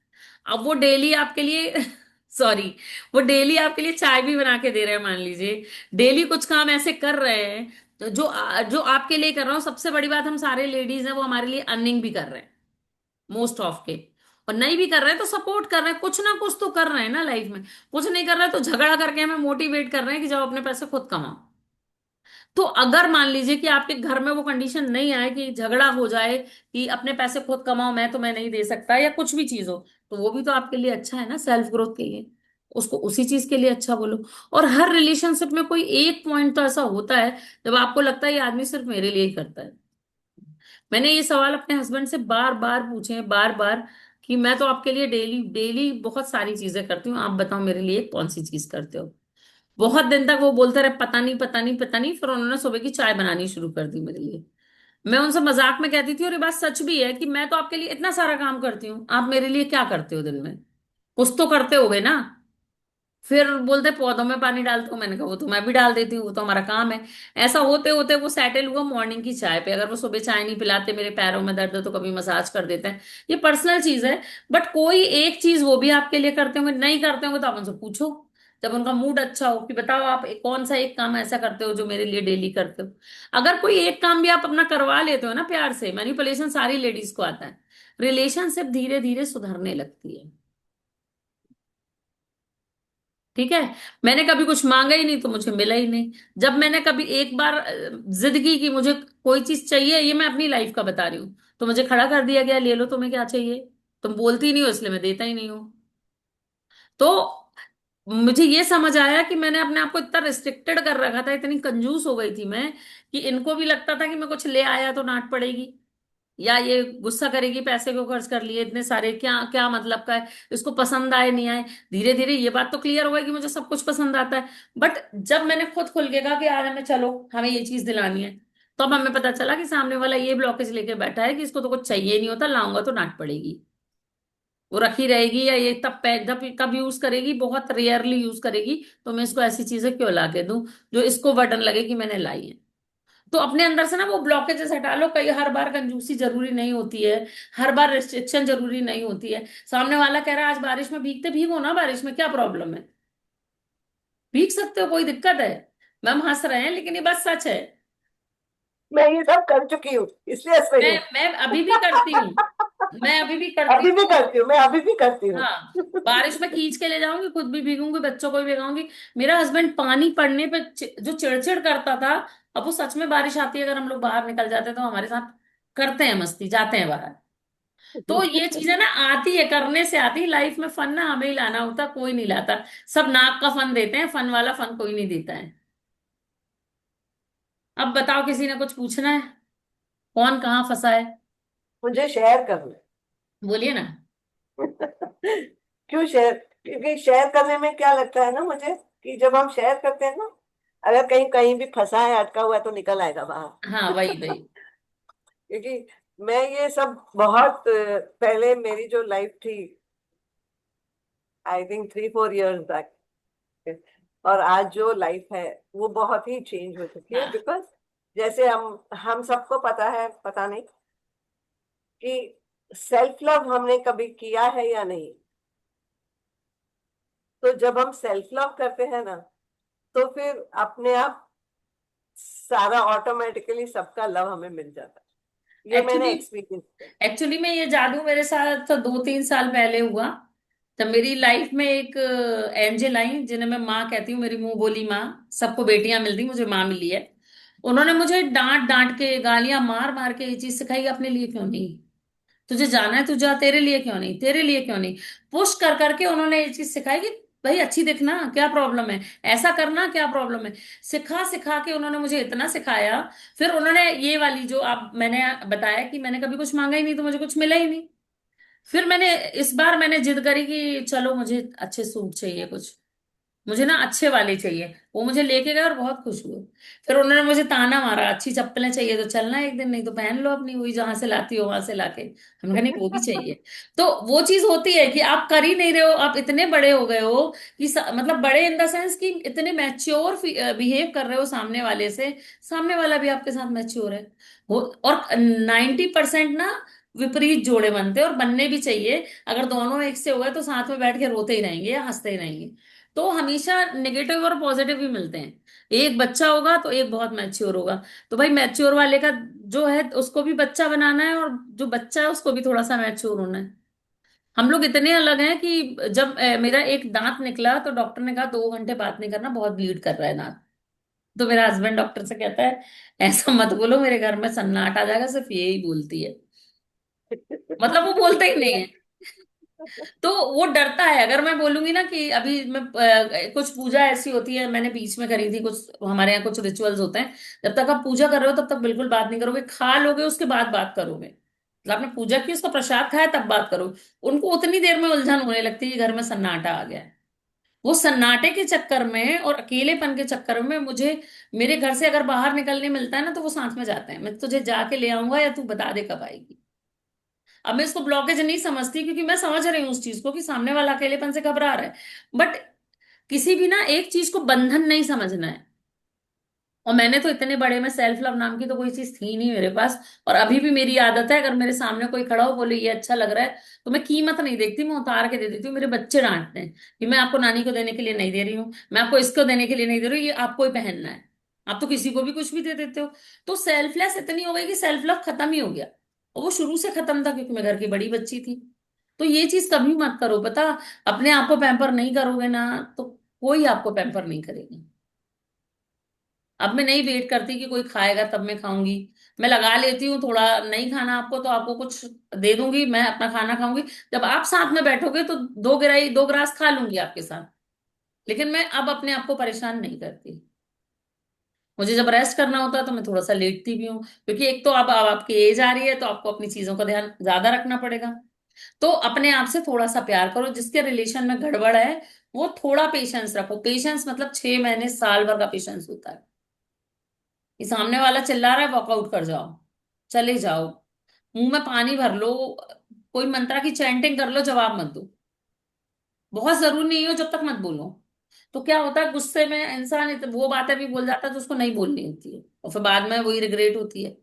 अब वो डेली आपके लिए सॉरी, वो डेली आपके लिए चाय भी बना के दे रहे हैं मान लीजिए, डेली कुछ काम ऐसे कर रहे हैं, तो जो आपके लिए कर रहा हूँ, सबसे बड़ी बात, हम सारे लेडीज हैं, वो हमारे लिए अर्निंग भी कर रहे हैं, मोस्ट ऑफ के। और नहीं भी कर रहे हैं तो सपोर्ट कर रहे हैं, कुछ ना कुछ तो कर रहे हैं ना लाइफ में। कुछ नहीं कर रहे हैं तो झगड़ा करके हमें मोटिवेट कर रहे हैं कि जाओ अपने पैसे खुद कमाओ। तो अगर मान लीजिए कि आपके घर में वो कंडीशन नहीं आए कि झगड़ा हो जाए कि अपने पैसे खुद कमाओ, मैं तुम्हें नहीं दे सकता, या कुछ भी चीज हो, तो वो भी तो आपके लिए अच्छा है ना, सेल्फ ग्रोथ के लिए। उसको उसी चीज के लिए अच्छा बोलो। और हर रिलेशनशिप में कोई एक पॉइंट तो ऐसा होता है जब आपको लगता है ये आदमी सिर्फ मेरे लिए ही करता है। मैंने ये सवाल अपने हस्बैंड से बार बार पूछे हैं, बार बार, कि मैं तो आपके लिए डेली डेली बहुत सारी चीजें करती हूँ, आप बताओ मेरे लिए कौन सी चीज करते हो? बहुत दिन तक वो बोलते रहे पता नहीं पता नहीं पता नहीं, फिर उन्होंने सुबह की चाय बनानी शुरू कर दी मेरे लिए। मैं उनसे मजाक में कहती थी, और ये बात सच भी है, कि मैं तो आपके लिए इतना सारा काम करती हूँ, आप मेरे लिए क्या करते हो दिन में? कुछ तो करते होगे ना। फिर बोलते पौधों में पानी डालते हो, मैंने कहा वो तो मैं भी डाल देती हूँ, वो तो हमारा काम है। ऐसा होते होते वो सेटल हुआ मॉर्निंग की चाय पे। अगर वो सुबह चाय नहीं पिलाते, मेरे पैरों में दर्द है तो कभी मसाज कर देते हैं। ये पर्सनल चीज है। बट कोई एक चीज वो भी आपके लिए करते होंगे, नहीं करते होंगे तो आप उनसे पूछो, जब उनका मूड अच्छा हो, कि बताओ आप कौन सा एक काम ऐसा करते हो जो मेरे लिए डेली करते हो। अगर कोई एक काम भी आप अपना करवा लेते हो ना प्यार से, मैनिपुलेशन सारी लेडीज को आता है, रिलेशनशिप धीरे धीरे सुधरने लगती है। ठीक है। मैंने कभी कुछ मांगा ही नहीं तो मुझे मिला ही नहीं। जब मैंने कभी एक बार जिद की कि मुझे कोई चीज चाहिए, ये मैं अपनी लाइफ का बता रही हूँ, तो मुझे खड़ा कर दिया गया, ले लो तुम्हें क्या चाहिए। तुम बोलती नहीं हो इसलिए मैं देता ही नहीं हूँ। तो मुझे ये समझ आया कि मैंने अपने आप को इतना रिस्ट्रिक्टेड कर रखा था, इतनी कंजूस हो गई थी मैं, कि इनको भी लगता था कि मैं कुछ ले आया तो डांट पड़ेगी, या ये गुस्सा करेगी, पैसे क्यों खर्च कर लिए इतने सारे, क्या क्या मतलब का है, इसको पसंद आए नहीं आए। धीरे धीरे ये बात तो क्लियर हो गई कि मुझे सब कुछ पसंद आता है। बट जब मैंने खुद खुल के कहा कि आज हमें चलो, हमें ये चीज दिलानी है, तो अब हमें पता चला कि सामने वाला ये ब्लॉकेज लेके बैठा है कि इसको तो कुछ चाहिए ही नहीं होता, लाऊंगा तो डांट पड़ेगी। वो रखी रहेगी, या ये तब जब कब यूज करेगी, बहुत रेयरली यूज करेगी, तो मैं इसको ऐसी चीजें क्यों ला के दूं जो इसको बटन लगे कि मैंने लाई है। तो अपने अंदर से ना वो ब्लॉकेजेस हटा लो। कई हर बार कंजूसी जरूरी नहीं होती है, हर बार रिस्ट्रिक्शन जरूरी नहीं होती है। सामने वाला कह रहा है आज बारिश में भीगते, भीगो ना, बारिश में क्या प्रॉब्लम है, भीग सकते हो, कोई दिक्कत है। मैम हंस रहे हैं लेकिन ये बात सच है। मैं ये सब कर चुकी हूँ, इसलिए हंस रही हूँ। मैं अभी भी करती हूँ। मैं अभी भी करती अभी भी हूँ। करती हूँ, मैं अभी भी करती हूँ। हाँ, बारिश में खींच के ले जाऊंगी, खुद भी भीगूंगी, बच्चों को भी भिगाऊंगी। मेरा हस्बैंड पानी पड़ने पे जो चिड़चिड़ करता था, अब वो सच में बारिश आती है, अगर हम लोग बाहर निकल जाते हैं तो हमारे साथ करते हैं मस्ती, जाते हैं बाहर। तो ये चीजें ना आती है, करने से आती है। लाइफ में फन ना हमें ही लाना होता, कोई नहीं लाता। सब नाक का फन देते हैं, फन वाला फन कोई नहीं देता है। अब बताओ, किसी ने कुछ पूछना है? कौन कहाँ फंसा है? मुझे शेयर करना बोलिए ना। है। क्यों शेयर? क्योंकि शेयर करने में क्या लगता है ना मुझे, कि जब हम शेयर करते हैं ना, अगर कहीं कहीं भी फंसा है, अटका हुआ है, तो निकल आएगा बाहर। हाँ, वही वही। क्योंकि मैं ये सब बहुत पहले मेरी जो लाइफ थी, आई थिंक 3-4 years बैक, और आज जो लाइफ है वो बहुत ही चेंज हो चुकी है। हाँ, बिकॉज जैसे हम सबको पता है, पता नहीं कि सेल्फ लव हमने कभी किया है या नहीं। तो जब हम सेल्फ लव करते हैं ना, तो फिर अपने आप सारा ऑटोमेटिकली सबका लव हमें मिल जाता है। ये मैंने एक्चुअली एक्सपीरियंस किया। एक्चुअली में ये जादू मेरे साथ तो 2-3 साल पहले हुआ। तब मेरी लाइफ में एक एंजल आई, जिन्हें मैं माँ कहती हूँ, मेरी मुंह बोली माँ। सबको बेटियां मिलती, मुझे माँ मिली है। उन्होंने मुझे डांट डांट के, गालियां मार मार के ये चीज सिखाई, अपने लिए क्यों नहीं, तुझे जाना है तू जा, तेरे लिए क्यों नहीं, तेरे लिए क्यों नहीं। पुश कर करके उन्होंने ये चीज सिखाई कि भाई अच्छी दिखना क्या प्रॉब्लम है, ऐसा करना क्या प्रॉब्लम है। सिखा सिखा के उन्होंने मुझे इतना सिखाया। फिर उन्होंने ये वाली जो आप मैंने बताया कि मैंने कभी कुछ मांगा ही नहीं तो मुझे कुछ मिला ही नहीं। फिर मैंने इस बार मैंने जिद करी कि चलो मुझे अच्छे सूट चाहिए कुछ, मुझे ना अच्छे वाले चाहिए। वो मुझे लेके गए और बहुत खुश हुए। फिर उन्होंने मुझे ताना मारा, अच्छी चप्पलें चाहिए तो चलना एक दिन, नहीं तो पहन लो अपनी वही जहां से लाती हो वहां से लाके। हमने कहा नहीं, वो भी चाहिए। तो वो चीज होती है कि आप कर ही नहीं रहे हो, आप इतने बड़े हो गए हो कि मतलब बड़े इन द सेंस कि इतने मैच्योर बिहेव कर रहे हो सामने वाले से, सामने वाला भी आपके साथ मैच्योर है। और 90% ना विपरीत जोड़े बनते हैं, और बनने भी चाहिए। अगर दोनों एक से हो गए तो साथ में बैठ के रोते ही रहेंगे या हंसते ही रहेंगे। तो हमेशा नेगेटिव और पॉजिटिव भी मिलते हैं। एक बच्चा होगा तो एक बहुत मैच्योर होगा। तो भाई मैच्योर वाले का जो है उसको भी बच्चा बनाना है, और जो बच्चा है उसको भी थोड़ा सा मैच्योर होना है। हम लोग इतने अलग हैं कि जब मेरा एक दांत निकला तो डॉक्टर ने कहा 2 घंटे बात नहीं करना, बहुत ब्लीड कर रहा है दांत। तो मेरा हस्बैंड डॉक्टर से कहता है ऐसा मत बोलो, मेरे घर में सन्नाट आ जाएगा, सिर्फ यही बोलती है। मतलब वो बोलता ही नहीं है। तो वो डरता है, अगर मैं बोलूंगी ना कि अभी मैं कुछ पूजा ऐसी होती है, मैंने बीच में करी थी कुछ, हमारे यहाँ कुछ रिचुअल्स होते हैं। जब तक आप पूजा कर रहे हो तब तक बिल्कुल बात नहीं करोगे, खा लोगे उसके बाद बात करोगे। मतलब आपने पूजा की, उसका प्रसाद खाया, तब बात करो। उनको उतनी देर में उलझन होने लगती है कि घर में सन्नाटा आ गया है। वो सन्नाटे के चक्कर में और अकेलेपन के चक्कर में मुझे मेरे घर से अगर बाहर निकलने मिलता है ना, तो वो साथ में जाते हैं, मैं तुझे जाके ले आऊंगा या तू बता दे कब आएगी। अब मैं इसको ब्लॉकेज नहीं समझती, क्योंकि मैं समझ रही हूँ उस चीज को कि सामने वाला अकेलेपन से घबरा रहा है। बट किसी भी ना एक चीज को बंधन नहीं समझना है। और मैंने तो इतने बड़े में सेल्फ लव नाम की तो कोई चीज थी नहीं मेरे पास। और अभी भी मेरी आदत है, अगर मेरे सामने कोई खड़ा हो बोले ये अच्छा लग रहा है, तो मैं कीमत नहीं देखती, मैं उतार के दे देती हूँ। मेरे बच्चे डांटते हैं कि मैं आपको नानी को देने के लिए नहीं दे रही हूँ, मैं आपको इसको देने के लिए नहीं दे रही हूँ, ये आपको ही पहनना है। आप तो किसी को भी कुछ भी दे देते हो। तो सेल्फलेस इतनी हो गई कि सेल्फ लव खत्म ही हो गया। और वो शुरू से खत्म था, क्योंकि मैं घर की बड़ी बच्ची थी। तो ये चीज कभी मत करो, पता। अपने आप को पैम्पर नहीं करोगे ना, तो कोई आपको पैम्पर नहीं करेगा। अब मैं नहीं वेट करती कि कोई खाएगा तब मैं खाऊंगी। मैं लगा लेती हूँ थोड़ा, नहीं खाना आपको तो आपको कुछ दे दूंगी, मैं अपना खाना खाऊंगी। जब आप साथ में बैठोगे तो दो गिलास खा लूंगी आपके साथ। लेकिन मैं अब अपने आप को परेशान नहीं करती। मुझे जब रेस्ट करना होता है तो मैं थोड़ा सा लेटती भी हूँ, क्योंकि एक तो अब आपकी एज आ रही है, तो आपको अपनी चीजों का ध्यान ज्यादा रखना पड़ेगा। तो अपने आप से थोड़ा सा प्यार करो। जिसके रिलेशन में गड़बड़ है वो थोड़ा पेशेंस रखो। पेशेंस मतलब 6 महीने साल भर का पेशेंस होता है। कि सामने वाला चिल्ला रहा है, वॉकआउट कर जाओ, चले जाओ, मुंह में पानी भर लो, कोई मंत्रा की चैंटिंग कर लो, जवाब मत दो। बहुत जरूरी नहीं हो जब तक मत बोलो। तो क्या होता है, गुस्से में इंसान वो बातें भी बोल जाता है जो उसको नहीं बोलनी होती है, और फिर बाद में वही रिग्रेट होती है।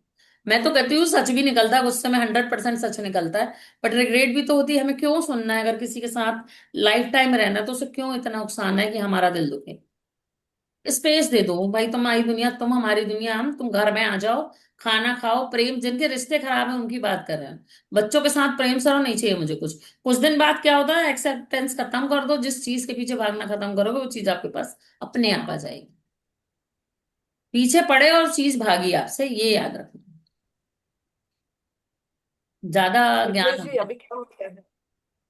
मैं तो कहती हूँ सच भी निकलता है गुस्से में, 100% सच निकलता है। बट रिग्रेट भी तो होती है। हमें क्यों सुनना है? अगर किसी के साथ लाइफ टाइम रहना है तो उसे क्यों इतना नुकसान है कि हमारा दिल दुखे? स्पेस दे दो भाई, तुम्हारी दुनिया तुम, हमारी दुनिया हम। तुम घर में आ जाओ, खाना खाओ, प्रेम। जिनके रिश्ते खराब हैं उनकी बात कर रहे हैं। बच्चों के साथ प्रेम सरो, नहीं चाहिए मुझे कुछ। कुछ दिन बाद क्या होता है, एक्सेप्टेंस खत्म कर दो, जिस चीज के पीछे भागना खत्म करोगे वो चीज आपके पास अपने आप आ जाएगी। पीछे पड़े और चीज भागी आपसे, ये याद रखना। ज्यादा मिथिलेश ज्ञान। जी, अभी क्या होता है,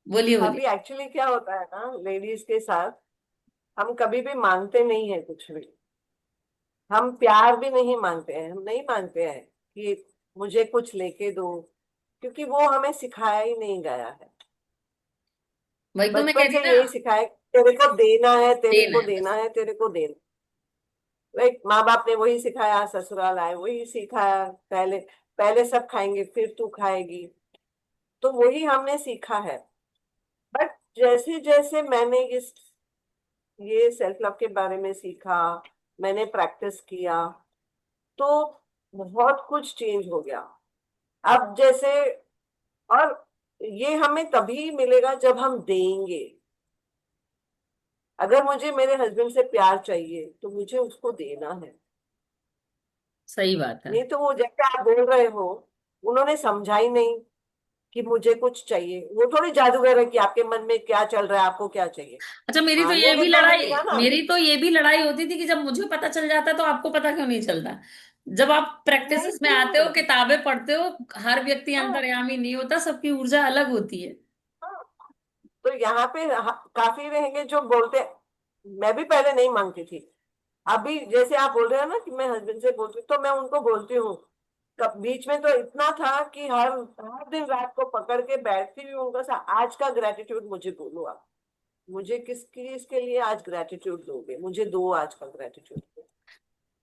बोलिए बोलिए। अभी एक्चुअली क्या होता है ना लेडीज के साथ, हम कभी भी मांगते नहीं है कुछ भी। हम प्यार भी नहीं मांगते हैं, हम नहीं मांगते हैं कि मुझे कुछ लेके दो, क्योंकि वो हमें सिखाया ही नहीं गया है। वही तो मैं कह बचपन रही से ना। यही सिखाया कि तेरे को देना है, तेरे देना को है देना बस। है, तेरे को देना। राइट, माँ बाप ने वही सिखाया, ससुराल आए वही सिखाया। पहले पहले सब खाएंगे फिर तू खाएगी, तो वही हमने सीखा है। बट जैसे जैसे मैंने ये सेल्फ लव के बारे में सीखा, मैंने प्रैक्टिस किया, तो बहुत कुछ चेंज हो गया। अब जैसे, और ये हमें तभी मिलेगा जब हम देंगे। अगर मुझे मेरे हस्बैंड से प्यार चाहिए तो मुझे उसको देना है। सही बात है। नहीं तो वो जैसे आप बोल रहे हो, उन्होंने समझा ही नहीं कि मुझे कुछ चाहिए। वो थोड़ी जादूगर है कि आपके मन में क्या चल रहा है, आपको क्या चाहिए। अच्छा, मांगोगे तो मिलेगा ना। मेरी तो ये भी लड़ाई होती थी कि जब मुझे पता चल जाता है तो आपको पता क्यों नहीं चलता? जब आप नहीं प्रैक्टिसेस में आते हो, तो किताबें पढ़ते हो, हर व्यक्ति हाँ, अंतर्यामी नहीं होता, सबकी ऊर्जा अलग होती है। हाँ। तो यहाँ पे काफी रहेंगे जो बोलते, मैं भी पहले नहीं मांगती थी। अभी जैसे आप बोल रहे हो ना कि मैं हस्बैंड से बोलती हूँ, तो मैं उनको बोलती हूँ। कब बीच में तो इतना था कि हर हर दिन रात को पकड़ के बैठती हूँ उनका आज का ग्रेटिट्यूड मुझे बोलो आप। मुझे किस चीज के लिए आज ग्रेटिट्यूड दोगे, मुझे दो आज का ग्रेटिट्यूड।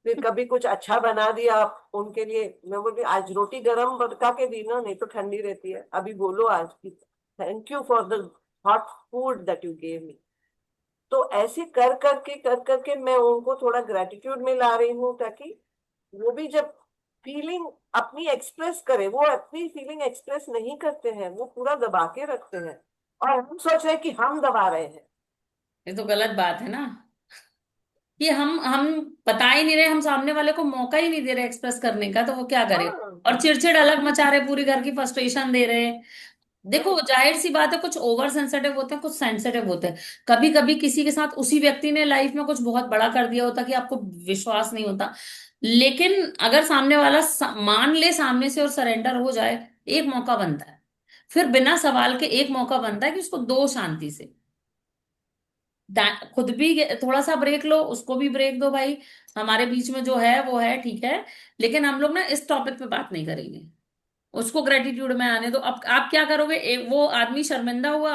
फिर कभी कुछ अच्छा बना दिया आप उनके लिए, मैं बोली आज रोटी गरम बरका के दी ना, नहीं तो ठंडी रहती है, अभी बोलो आज की thank you for the hot food that you gave me. तो ऐसे कर करके मैं उनको थोड़ा ग्रेटिट्यूड में ला रही हूँ, ताकि वो भी जब फीलिंग अपनी एक्सप्रेस करे, वो अपनी फीलिंग एक्सप्रेस नहीं करते हैं, वो पूरा दबा के रखते हैं। और हम सोच रहे हैं कि हम दबा रहे हैं। ये तो गलत बात है ना, कि हम बता ही नहीं रहे, हम सामने वाले को मौका ही नहीं दे रहे एक्सप्रेस करने का, तो वो क्या करे? हाँ, और चिड़चिड़ अलग मचा रहे, पूरी घर की फ्रस्ट्रेशन दे रहे हैं। देखो, हाँ, जाहिर सी बात है, कुछ ओवर सेंसिटिव होते हैं, कुछ सेंसिटिव होते हैं। कभी कभी किसी के साथ उसी व्यक्ति ने लाइफ में कुछ बहुत बड़ा कर दिया होता कि आपको विश्वास नहीं होता। लेकिन अगर सामने वाला मान ले सामने से और सरेंडर हो जाए, एक मौका बनता है। फिर बिना सवाल के एक मौका बनता है कि उसको दो शांति से। खुद भी थोड़ा सा ब्रेक लो, उसको भी ब्रेक दो भाई। हमारे बीच में जो है वो है, ठीक है। लेकिन हम लोग ना इस टॉपिक पे बात नहीं करेंगे। उसको ग्रेटिट्यूड में आने दो। अब आप क्या करोगे? वो आदमी शर्मिंदा हुआ,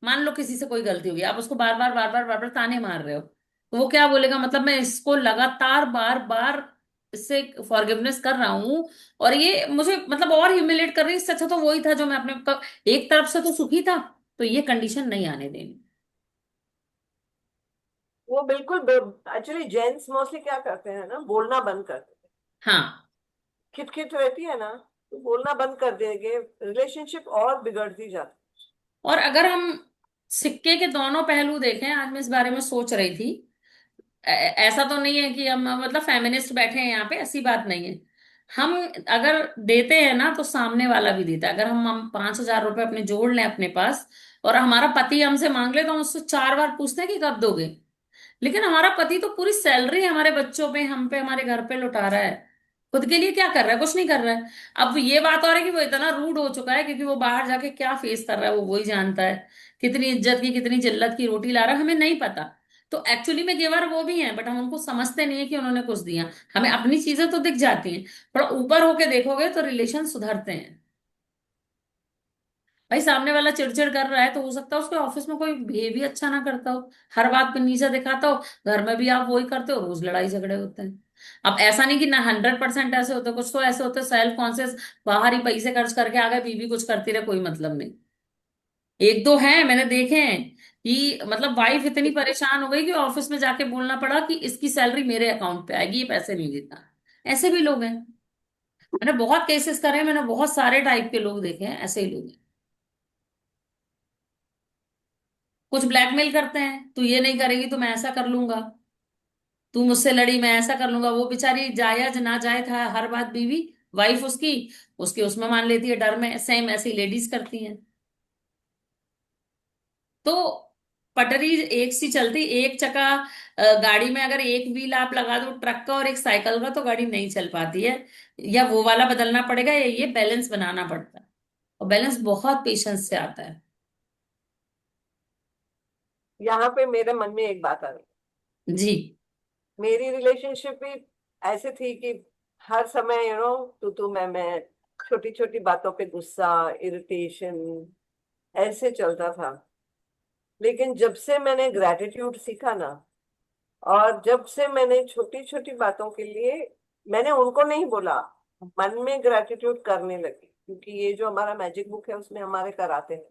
मान लो किसी से कोई गलती हो गई, आप उसको बार बार बार बार बार बार ताने मार रहे हो, तो वो क्या बोलेगा, मतलब मैं इसको लगातार बार बार इससे फॉरगिवनेस कर रहा हूँ, और ये मुझे मतलब और ह्यूमिलेट कर रही है, इससे अच्छा तो वही था जो मैं अपने एक तरफ से तो सुखी था। तो ये कंडीशन नहीं आने देनी। वो बिल्कुल, एक्चुअली जेंट्स मोस्टली क्या करते हैं ना, बोलना बंद कर देते हैं। हाँ। खिटखिट रहती है ना, तो बोलना बंद कर देंगे, रिलेशनशिप और बिगड़ती जाती और अगर हम सिक्के के दोनों पहलू देखें, आज मैं इस बारे में सोच रही थी, ऐसा तो नहीं है कि हम मतलब फेमिनिस्ट बैठे हैं यहाँ पे, ऐसी बात नहीं है। हम अगर देते हैं ना तो सामने वाला भी देता है। अगर हम 5,000 रुपए अपने जोड़ लें अपने पास, और हमारा पति हमसे मांग ले, तो हम उससे 4 बार पूछते हैं कि कब दोगे। लेकिन हमारा पति तो पूरी सैलरी हमारे बच्चों पे, हम पे, हमारे घर पे लुटा रहा है। खुद के लिए क्या कर रहा है? कुछ नहीं कर रहा है। अब ये बात और है कि वो इतना रूड हो चुका है, क्योंकि वो बाहर जाके क्या फेस कर रहा है वो वही जानता है। कितनी इज्जत की, कितनी जिल्लत की रोटी ला रहा है, हमें नहीं पता। तो एक्चुअली में गिवर वो भी हैं, बट हम उनको समझते नहीं है कि उन्होंने कुछ दिया। हमें अपनी चीजें तो दिख जाती हैं, पर ऊपर होके देखोगे तो रिलेशन सुधरते हैं। भाई सामने वाला चिड़चिड़ कर रहा है, तो हो सकता है उसके ऑफिस में कोई बिहेव भी अच्छा ना करता हो, हर बात पे नीचा दिखाता हो, घर में भी आप वही करते हो, रोज लड़ाई झगड़े होते हैं। अब ऐसा नहीं कि ना 100% ऐसे होते, कुछ तो ऐसे होते सेल्फ कॉन्शियस, बाहर ही पैसे खर्च करके आ गए, बीवी कुछ करती रहे, कोई मतलब नहीं। एक दो हैं, मैंने देखे हैं कि मतलब वाइफ इतनी परेशान हो गई कि ऑफिस में जाके बोलना पड़ा कि इसकी सैलरी मेरे अकाउंट पे आएगी, ये पैसे नहीं देता। ऐसे भी लोग हैं। मैंने बहुत केसेस करे हैं, मैंने बहुत सारे टाइप के लोग देखे हैं, ऐसे ही लोग हैं। कुछ ब्लैकमेल करते हैं, तू ये नहीं करेगी तो मैं ऐसा कर लूंगा, तू मुझसे लड़ी मैं ऐसा कर लूंगा। वो बेचारी जायज ना जाए था हर बात बीवी, वाइफ उसकी, उसके उसमें मान लेती है डर में। सेम ऐसी लेडीज करती हैं। तो पटरी एक सी चलती, एक चका गाड़ी में अगर एक व्हील आप लगा दो ट्रक का और एक साइकिल का, तो गाड़ी नहीं चल पाती है। या वो वाला बदलना पड़ेगा, या ये बैलेंस बनाना पड़ता है। और बैलेंस बहुत पेशेंस से आता है। है। यहाँ पे मेरे मन में एक बात आ रही। जी। मेरी रिलेशनशिप भी ऐसे थी कि हर समय तू मैं, छोटी छोटी बातों पे गुस्सा, इरिटेशन, ऐसे चलता था। लेकिन जब से मैंने ग्रेटिट्यूड सीखा ना, और जब से मैंने छोटी छोटी बातों के लिए, मैंने उनको नहीं बोला, मन में ग्रेटिट्यूड करने लगी, क्योंकि ये जो हमारा मैजिक बुक है उसमें हमारे कराते हैं।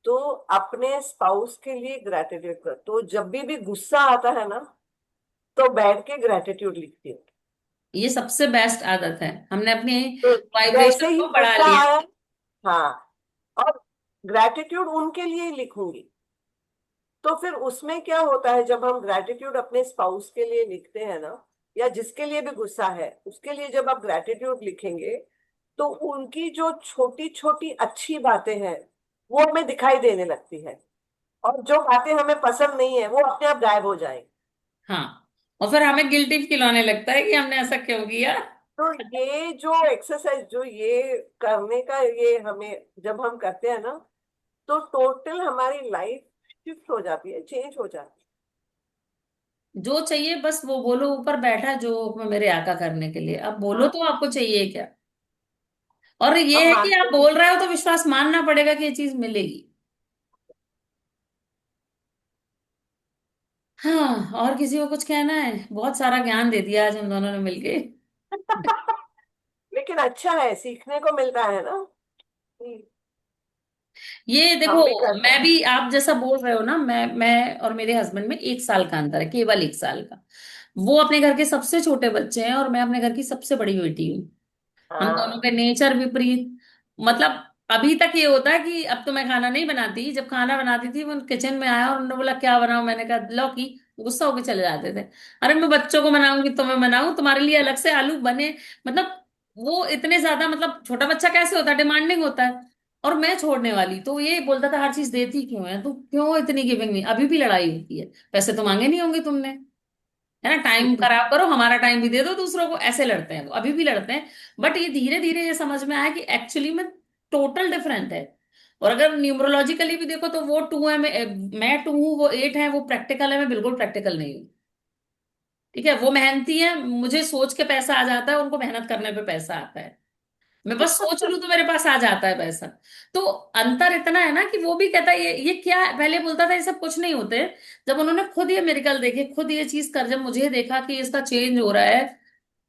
तो अपने स्पाउस के लिए ग्रेटिट्यूड कर, तो जब भी गुस्सा आता है ना, तो बैठ के ग्रेटिट्यूड लिखती हूँ। ये सबसे बेस्ट आदत है, हमने अपनी तो जैसे वाइब्रेशन ही को बढ़ा गुस्सा लिया। आया, हाँ, और ग्रेटिट्यूड उनके लिए लिखूंगी। तो फिर उसमें क्या होता है, जब हम ग्रेटिट्यूड अपने स्पाउस के लिए लिखते हैं ना, या जिसके लिए भी गुस्सा है उसके लिए जब आप ग्रेटिट्यूड लिखेंगे, तो उनकी जो छोटी छोटी अच्छी बातें हैं वो हमें दिखाई देने लगती है, और जो बातें हमें पसंद नहीं है वो अपने आप गायब हो जाएंगी। हाँ। और फिर हमें गिल्टी फील होने लगता है कि हमने ऐसा क्यों किया। तो ये जो एक्सरसाइज, जो ये करने का, ये हमें जब हम करते हैं ना, तो टोटल हमारी लाइफ शिफ्ट हो जाती है, चेंज हो जाती जो चाहिए बस वो बोलो, ऊपर बैठा है जो हुक्म मेरे आका करने के लिए, अब है। बोलो हाँ, तो आपको चाहिए क्या। और ये हम है कि आप मानते हैं। बोल रहे हो तो विश्वास मानना पड़ेगा कि ये चीज मिलेगी। हाँ, और किसी को कुछ कहना है? बहुत सारा ज्ञान दे दिया आज हम दोनों ने मिलके। लेकिन अच्छा है, सीखने को मिलता है ना, कि ये देखो, हम भी कर मैं सकते भी आप जैसा बोल रहे हो ना, मैं और मेरे हस्बैंड में 1 साल का अंतर है, केवल 1 साल का। वो अपने घर के सबसे छोटे बच्चे हैं और मैं अपने घर की सबसे बड़ी बेटी हूँ। हैं। हम दोनों के हाँ। नेचर विपरीत। मतलब अभी तक ये होता है कि अब तो मैं खाना नहीं बनाती, जब खाना बनाती थी वो किचन में आया और उन्होंने बोला क्या बनाऊं, मैंने कहा लौकी, गुस्सा होके चले जाते थे। अरे मैं बच्चों को बनाऊंगी तो मैं बनाऊं, तुम्हारे लिए अलग से आलू बने। मतलब वो इतने ज्यादा, मतलब छोटा बच्चा कैसे होता है, डिमांडिंग होता है। और मैं छोड़ने वाली, तो ये बोलता था हर चीज देती क्यों है, तू क्यों इतनी गिविंग नहीं। अभी भी लड़ाई होती है, पैसे तो मांगे नहीं होंगे तुमने, है ना, टाइम खराब करो, हमारा टाइम भी दे दो दूसरों को, ऐसे लड़ते हैं वो, अभी भी लड़ते हैं। बट ये धीरे धीरे ये समझ में आया कि एक्चुअली में टोटल डिफरेंट है। और अगर न्यूमरोलॉजिकली भी देखो तो वो 2 है, मैं 2 हूँ, वो 8 है, वो प्रैक्टिकल है, मैं बिल्कुल प्रैक्टिकल नहीं हूँ। ठीक है, वो मेहनती है, मुझे सोच के पैसा आ जाता है, उनको मेहनत करने पे पैसा आता है। मैं बस सोच लूं तो मेरे पास आ जाता है पैसा। तो अंतर इतना है ना कि वो भी कहता है ये क्या है? पहले बोलता था ये सब कुछ नहीं होते। जब उन्होंने खुद ये मेरिकल देखे, खुद ये चीज कर, जब मुझे देखा कि इसका चेंज हो रहा है,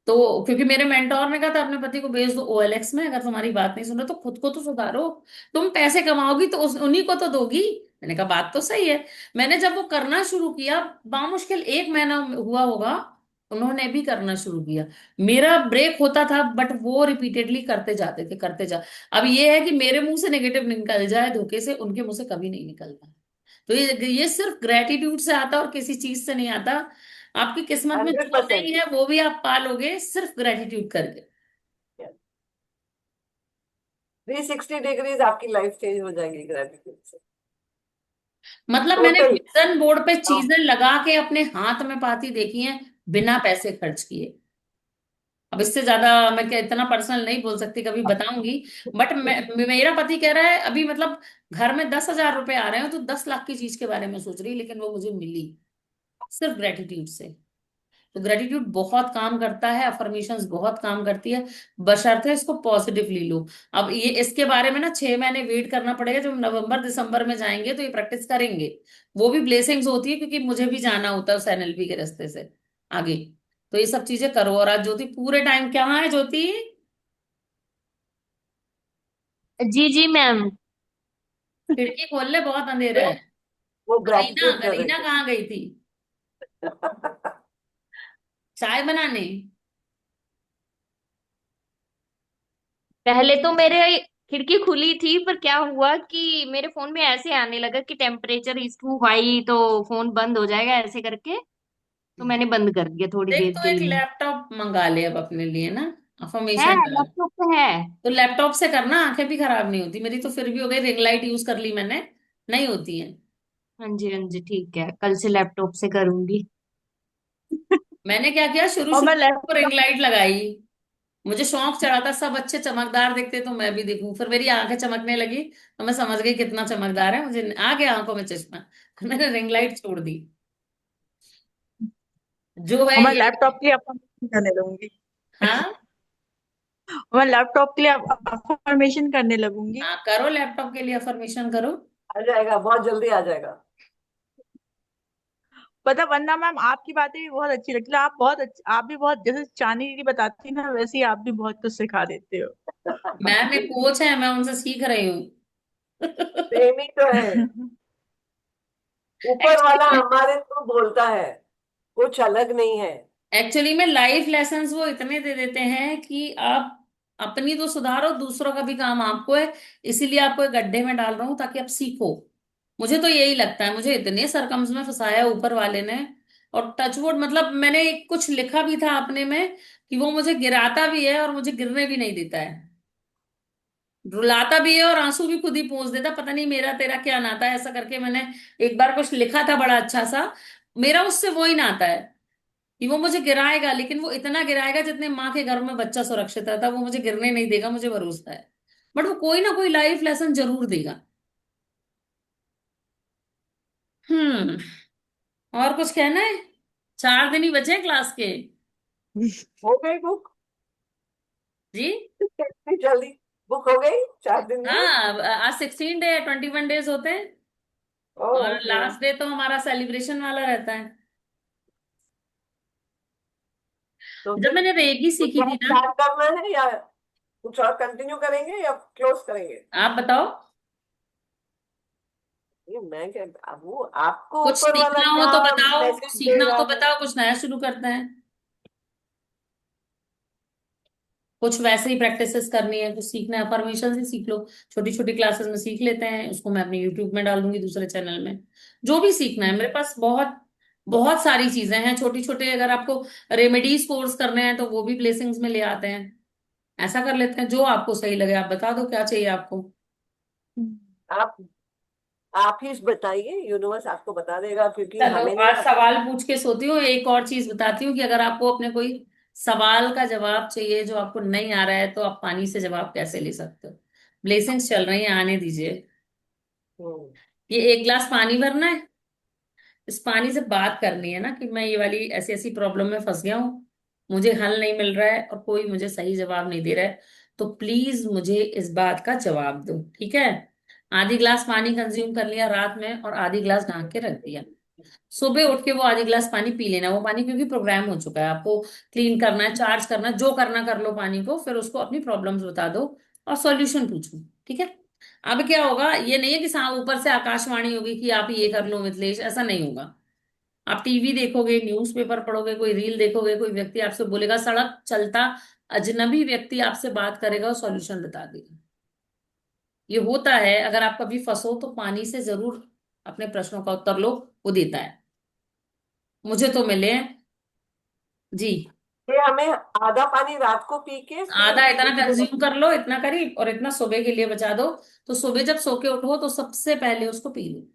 तो क्योंकि मेरे मेंटोर ने कहा था अपने पति को भेज दो OLX में, अगर तुम्हारी बात नहीं सुन रहे तो खुद को तो सुधारो। तुम पैसे कमाओगी तो उन्हीं को तो दोगी। मैंने कहा बात तो सही है। मैंने जब वो करना शुरू किया, बामुश्किल 1 महीना हुआ होगा, उन्होंने भी करना शुरू किया। मेरा ब्रेक होता था बट वो रिपीटेडली करते जाते थे, करते जा। अब ये है कि मेरे मुंह से नेगेटिव निकल जाए धोखे से, उनके मुंह से कभी नहीं निकलता। तो ये सिर्फ ग्रेटिट्यूड से आता है और किसी चीज से नहीं आता। आपकी किस्मत में हंड्रेड जो परसेंट नहीं है वो भी आप पालोगे सिर्फ ग्रेटिट्यूड करके। 360 डिग्रीज आपकी लाइफ चेंज हो जाएगी ग्रेटिट्यूड से। मतलब मैंने टोटल। विजन बोर्ड पे हाँ। चीजें लगा के अपने हाथ में पाती देखी हैं, बिना पैसे खर्च किए। अब इससे ज्यादा मैं क्या इतना पर्सनल नहीं बोल सकती, कभी बताऊंगी। बट मेरा पति कह रहा है अभी, मतलब घर में 10,000 रुपए आ रहे हो तो 10 लाख की चीज के बारे में सोच रही है, लेकिन वो मुझे मिली सिर्फ ग्रेटिट्यूड से। तो ग्रेटिट्यूड बहुत काम करता है, अफर्मेशंस बहुत काम करती है, बशर्ते इसको पॉजिटिवली लो। अब ये इसके बारे में ना 6 महीने वेट करना पड़ेगा, जब नवंबर दिसंबर में जाएंगे तो ये प्रैक्टिस करेंगे। वो भी ब्लेसिंग्स होती है क्योंकि मुझे भी जाना होता है उस NLP के रास्ते से आगे। तो ये सब चीजें करो। और आज ज्योति पूरे टाइम कहाँ है ज्योति? जी जी मैम। खिड़की खोल ले, बहुत अंधेरा है। वो करीना, ग्रेटिट्यूड कर रही करीना कहाँ गई थी? थी। चाय बनाने? पहले तो मेरे खिड़की खुली थी, पर क्या हुआ कि मेरे फोन में ऐसे आने लगा कि टेम्परेचर इज टू हाई, तो फोन बंद हो जाएगा ऐसे करके। तो मैंने बंद कर दिया थोड़ी देख, देर तो के एक लिए। लैपटॉप मंगा ले अब अपने लिए ना, है, अफर्मेशन डाल। लैपटॉप पे है। तो लैपटॉप से करना, आंखें भी खराब नहीं होती। मेरी तो फिर भी हो गई, रिंग लाइट यूज कर ली मैंने, नहीं होती है। हाँ जी हाँ जी, ठीक है, कल से लैपटॉप से करूंगी। मैंने क्या किया, शुरू और शुरू मैं में लैपटॉप रिंग लाइट लगाई। मुझे शौक चढ़ा था सब अच्छे चमकदार दिखते तो मैं भी देखूं, फिर मेरी आंखें चमकने लगी तो मैं समझ गई कितना चमकदार है, मुझे आ गया आंखों में चश्मा। मैंने रिंग लाइट छोड़ दी। जो है और मैं ये। लैपटॉप के लिए अफर्मेशन करने लगूंगी। हाँ, मैं लैपटॉप के लिए अफर्मेशन करने लगूंगी। हाँ करो, लैपटॉप के लिए अफर्मेशन करो। आ जाएगा, बहुत जल्दी आ जाएगा। पता, वरना मैम आपकी बातें भी बहुत अच्छी लगती है। आप बहुत आप भी बहुत, जैसे चांदी दीदी बताती है ना, वैसे ही आप भी बहुत कुछ सिखा देते हो। मैम एक कोच है, मैं उनसे सीख रही हूँ। सेम ही तो है। ऊपर वाला एक्चुअली हमारे थ्रू बोलता है, कुछ अलग नहीं है। एक्चुअली में लाइफ लेसन्स वो इतने दे देते हैं कि आप अपनी तो सुधारो, दूसरों का भी काम आपको है। इसीलिए आपको एक गड्ढे में डाल रहा हूं ताकि आप सीखो। मुझे तो यही लगता है, मुझे इतने सरकम्स में फंसाया ऊपर वाले ने। और टचवुड, मतलब मैंने एक कुछ लिखा भी था अपने में कि वो मुझे गिराता भी है और मुझे गिरने भी नहीं देता है, रुलाता भी है और आंसू भी खुद ही पोंछ देता। पता नहीं मेरा तेरा क्या नाता है, ऐसा करके मैंने एक बार कुछ लिखा था बड़ा अच्छा सा। मेरा उससे वो ही नाता है कि वो मुझे गिराएगा, लेकिन वो इतना गिराएगा जितने माँ के गर्भ में बच्चा सुरक्षित रहता है, वो मुझे गिरने नहीं देगा, मुझे भरोसा है। बट वो कोई ना कोई लाइफ लेसन जरूर देगा। हम्म। और कुछ कहना है? 4 दिन ही बचे हैं क्लास के। हो गई बुक? जी। इतनी जल्दी बुक हो गई 4 दिन में? हाँ, आज 16 डे है, 21 डेज होते हैं। और ओके। लास्ट डे तो हमारा सेलिब्रेशन वाला रहता है। तो जब फिर मैंने रेगी कुछ सीखी और थी ना। स्टार्ट करना है या कुछ और कंटिन्यू करेंगे या क्लोज करेंगे? आप बताओ। ये मैं क्या, अब वो आपको कुछ ऊपर वाला सीखना हो क्या तो बताओ, मैसेज दे सीखना हो रहा तो है? बताओ, कुछ नया शुरू करते हैं। कुछ वैसे ही प्रैक्टिसेस करनी है, कुछ सीखना है, परमिशन से सीख लो। छोटी छोटी क्लासेस में सीख लेते हैं, उसको मैं अपने यूट्यूब में डाल दूंगी, दूसरे चैनल में। जो भी सीखना है मेरे पास बहुत बहुत सारी चीजें हैं छोटी छोटी। अगर आपको रेमेडीज कोर्स करने हैं तो वो भी ब्लेसिंग्स में ले आते हैं। ऐसा कर लेते हैं, जो आपको सही लगे आप बता दो क्या चाहिए आपको। आप आप ही बताइए, यूनिवर्स आपको बता देगा, क्योंकि चलो, हमें नहीं आज आता। सवाल पूछ के सोती हूँ। एक और चीज बताती हूँ कि अगर आपको अपने कोई सवाल का जवाब चाहिए जो आपको नहीं आ रहा है, तो आप पानी से जवाब कैसे ले सकते हो? ब्लेसिंग्स चल रही हैं, आने दीजिए। हम्म। ये 1 गिलास पानी भरना है, इस पानी से बात करनी है ना कि मैं ये वाली ऐसी ऐसी प्रॉब्लम में फंस गया हूँ, मुझे हल नहीं मिल रहा है और कोई मुझे सही जवाब नहीं दे रहा है। तो प्लीज मुझे इस बात का जवाब दो, ठीक है? आधी ग्लास पानी कंज्यूम कर लिया रात में और आधी ग्लास ढांक के रख दिया। सुबह उठ के वो आधी ग्लास पानी पी लेना। वो पानी क्योंकि प्रोग्राम हो चुका है, आपको क्लीन करना है, चार्ज करना है, जो करना कर लो पानी को, फिर उसको अपनी प्रॉब्लम्स बता दो और सॉल्यूशन पूछो, ठीक है? अब क्या होगा, ये नहीं है कि ऊपर से आकाशवाणी होगी कि आप ये कर लो मिथिलेश, ऐसा नहीं होगा। आप टीवी देखोगे, न्यूज़पेपर पढ़ोगे, कोई रील देखोगे, कोई व्यक्ति आपसे बोलेगा, सड़क चलता अजनबी व्यक्ति आपसे बात करेगा और सॉल्यूशन बता देगा। ये होता है। अगर आप कभी फंसो तो पानी से जरूर अपने प्रश्नों का उत्तर लो, वो देता है। मुझे तो मिले हैं जी। ये हमें आधा पानी रात को पी के फिर आधा इतना उठ के कंज्यूम कर लो, इतना करीब, और इतना सुबह के लिए बचा दो। तो सुबह जब सो के उठो तो सबसे पहले उसको पी लो।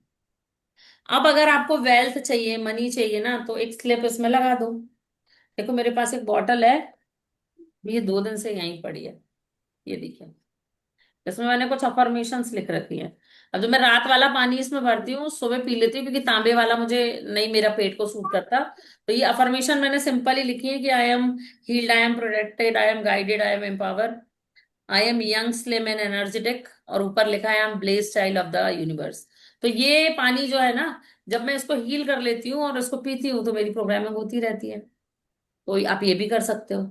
अब अगर आपको वेल्थ चाहिए, मनी चाहिए ना, तो एक स्लिप इसमें लगा दो। देखो मेरे पास एक बॉटल है, ये 2 दिन से यहीं पड़ी है, ये देखिए। इसमें मैंने कुछ अफर्मेशंस लिख रखी है। अब जो मैं रात वाला पानी इसमें भरती हूँ, सुबह पी लेती हूँ, क्योंकि तांबे वाला मुझे नहीं, मेरा पेट को सूट करता। तो ये अफर्मेशन मैंने सिंपल ही लिखी है कि I am heeled, I am protected, I am guided, I am empower, I am young, slim and energetic, और ऊपर लिखा है I am blessed child of the universe. तो ये पानी जो है ना, जब मैं इसको हील कर लेती हूँ और इसको पीती हूँ तो मेरी प्रोग्रामिंग होती रहती है। तो आप ये भी कर सकते हो।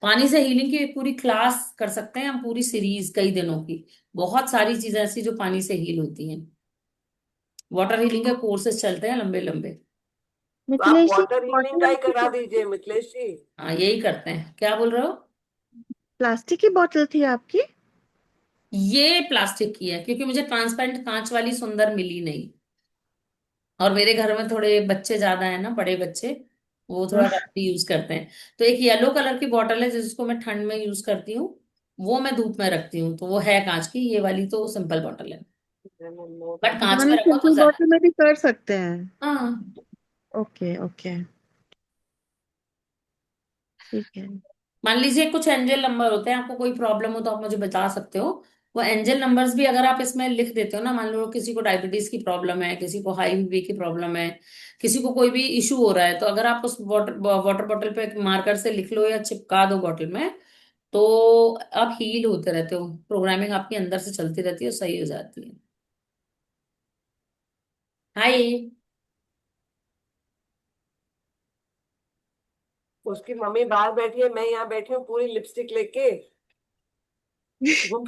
पानी से हीलिंग की एक पूरी क्लास कर सकते हैं हम, पूरी सीरीज कई दिनों की। बहुत सारी चीजें ऐसी जो पानी से हील होती हैं। वाटर हीलिंग के कोर्सेज चलते हैं लंबे लंबे। तो आप मिथिलेश जी, वाटर हीलिंग बॉटल का ही आपकी करा दीजिए मिथिलेश जी। हाँ यही करते हैं। क्या बोल रहे हो? प्लास्टिक की बॉटल थी आपकी? ये प्लास्टिक की है, क्योंकि मुझे ट्रांसपेरेंट कांच वाली सुंदर मिली नहीं। और मेरे घर में थोड़े बच्चे ज्यादा है ना, बड़े बच्चे, वो थोड़ा रफली यूज करते हैं। तो एक येलो कलर की बॉटल है जिसको मैं ठंड में यूज करती हूँ, वो मैं धूप में रखती हूँ, तो वो है कांच की। ये वाली तो सिंपल बॉटल है, बट अच्छा, कांच में मतलब रखो तो सिंपल ज्यादा। बॉटल में भी कर सकते हैं? हाँ। ओके ओके, ठीक है। मान लीजिए कुछ एंजल नंबर होते हैं, आपको कोई प्रॉब्लम हो तो आप मुझे बता सकते हो। वो एंजल नंबर्स भी अगर आप इसमें लिख देते हो ना, मान लो किसी को डायबिटीज की प्रॉब्लम है, किसी को हाई बीपी की प्रॉब्लम है, किसी को कोई भी इशू हो रहा है, तो अगर आप उस वाटर वाटर बॉटल पे मार्कर से लिख लो या चिपका दो बॉटल में, तो आप हील होते रहते हो। प्रोग्रामिंग आपके अंदर से चलती रहती है और सही हो जाती है। हाय। उसकी मम्मी बाहर बैठी है, मैं यहाँ बैठी हूँ पूरी लिपस्टिक लेके। वो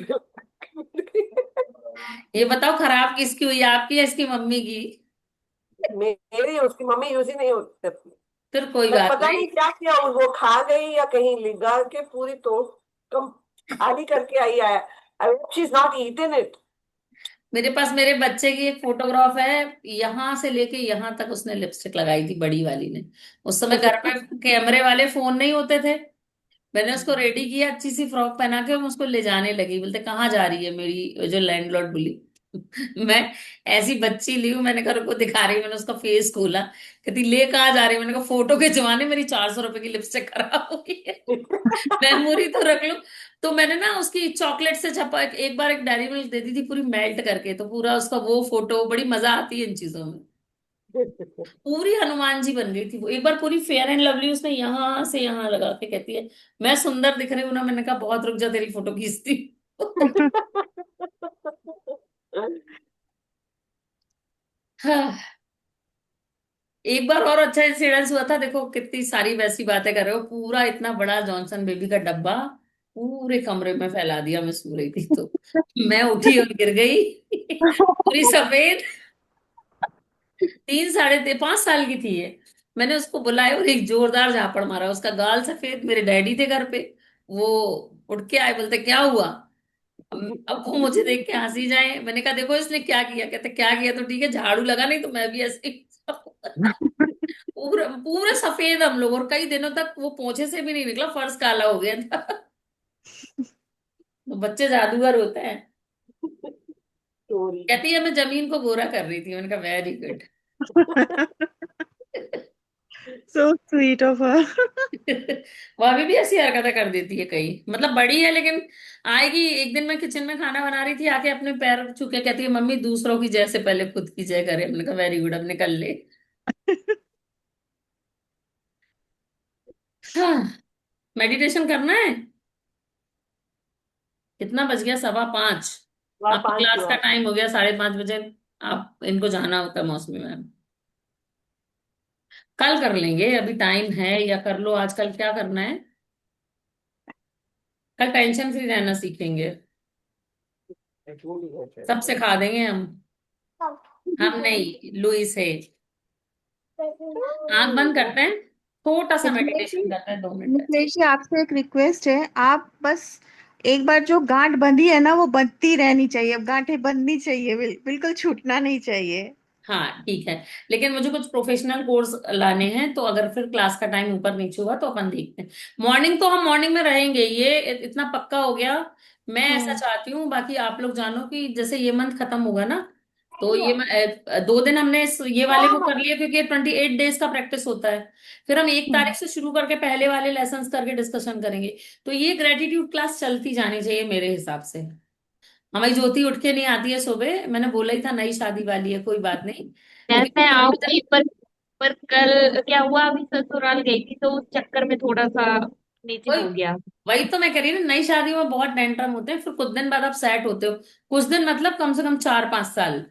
ये बताओ, खराब किसकी हुई, आपकी या इसकी मम्मी की? मेरी, उसकी मम्मी यूज ही नहीं होती। फिर कोई मैं बात पता नहीं। नहीं क्या किया, वो खा गई या कहीं लिगा के पूरी तो कम खाली करके आई है। I hope she is not eaten it. मेरे पास मेरे बच्चे की एक फोटोग्राफ है, यहां से लेके यहां तक उसने लिपस्टिक लगाई थी, बड़ी वाली ने। उस समय घर पे कैमरे वाले फोन नहीं होते थे। मैंने उसको रेडी किया, अच्छी सी फ्रॉक पहना के, मैं उसको ले जाने लगी। बोलते कहाँ जा रही है मेरी जो लैंडलॉर्ड बोली। मैं ऐसी बच्ची ली हूँ, मैंने कहा रुको दिखा रही हूँ। मैंने उसका फेस खोला, कहती ले कहाँ जा रही है? मैंने कहा फोटो के जमाने मेरी 400 रुपए की लिपस्टिक खराब हो गई है, मेमोरी तो रख लो। तो मैंने ना उसकी चॉकलेट से छपा, एक बार एक डायरी मिल्क दे दी थी पूरी मेल्ट करके, तो पूरा उसका वो फोटो, बड़ी मजा आती है इन चीजों में। पूरी हनुमान जी बन गई थी वो। एक बार पूरी फेयर एंड लवली उसने यहाँ से यहाँ लगा के कहती है मैं सुंदर दिख रही हूँ ना। मैंने कहा बहुत, रुक जा तेरी फोटो खींचती हूँ। हाँ। एक बार और अच्छा इंसिडेंस हुआ था, देखो कितनी सारी वैसी बातें कर रहे हो। पूरा इतना बड़ा जॉनसन बेबी का डब्बा पूरे कमरे में फैला दिया, मैं सो रही थी तो। मैं उठी और गिर गई। पूरी सफेद, 5 साल की थी ये। मैंने उसको बुलाया और एक जोरदार झापड़ मारा, उसका गाल सफेद। मेरे डैडी थे घर पे, वो उठ के आए, बोलते क्या हुआ? अब वो मुझे देख के हंसी जाए। मैंने कहा देखो इसने क्या किया। कहते क्या किया? तो ठीक है झाड़ू लगा, नहीं तो मैं भी ऐसे ही पूरा पूरा सफेद हम लोग, और कई दिनों तक वो पोंछे से भी नहीं निकला, फर्श काला हो गया था। तो बच्चे जादूगर होते हैं। स्टोरी। कहती है मैं जमीन को गोरा कर रही थी। मैंने कहा very good. So sweet of her. वो अभी भी ऐसी हरकतें कर देती है कई, मतलब बड़ी है लेकिन आएगी। एक दिन मैं किचन में खाना बना रही थी, आके अपने पैर छू के कहती है मम्मी दूसरों की जय से पहले खुद की जय करे। हमने कहा वेरी गुड, अपने कर ले। हाँ। मेडिटेशन करना है। कितना बज गया? 5:15। वहाँ आपकी 5 क्लास का हुआ। टाइम हो गया 5:30 बजे। आप इनको जाना होता है मौसमी मैम। कल कर लेंगे, अभी टाइम है, या कर लो आजकल, क्या करना है? कल टेंशन फ्री रहना सीखेंगे। सब सिखा देंगे हम। हम नहीं, लुइस है। आंख बंद करते हैं, छोटा सा मिथिलेश जी, मेडिटेशन करते हैं, 2 मिनट। मिथिलेश जी, आपसे एक रिक्वेस्ट है। आप बस एक बार जो गांठ बंधी है ना, वो बंधती रहनी चाहिए। अब गांठें बंधनी चाहिए, बिल्कुल छूटना नहीं चाहिए। हाँ ठीक है, लेकिन मुझे कुछ प्रोफेशनल कोर्स लाने हैं, तो अगर फिर क्लास का टाइम ऊपर नीचे हुआ तो अपन देखते हैं। मॉर्निंग तो हम मॉर्निंग में रहेंगे, ये इतना पक्का हो गया। मैं ऐसा हम्म। चाहती हूँ, बाकी आप लोग जानो कि जैसे ये मंथ खत्म होगा ना, तो ये 2 दिन हमने ये वाले को कर लिए, क्योंकि 28 डेज का प्रैक्टिस होता है। फिर हम 1 तारीख से शुरू करके पहले वाले लेसन करके डिस्कशन करेंगे। तो ये ग्रेटिट्यूड क्लास चलती जानी चाहिए मेरे हिसाब से। हमारी ज्योति उठ के नहीं आती है सुबह, मैंने बोला ही था नई शादी वाली है, कोई बात नहीं। लेकिन मैं फिर मुझे, आऊंगी, पर कल क्या हुआ, अभी ससुराल गई थी तो उस चक्कर में थोड़ा सा नीचे वही हो गया। वही तो मैं कह रही हूँ ना, नई शादी में बहुत टेंट्रम होते हैं, फिर कुछ दिन बाद आप सेट होते हो। कुछ दिन मतलब कम से कम 4-5 साल।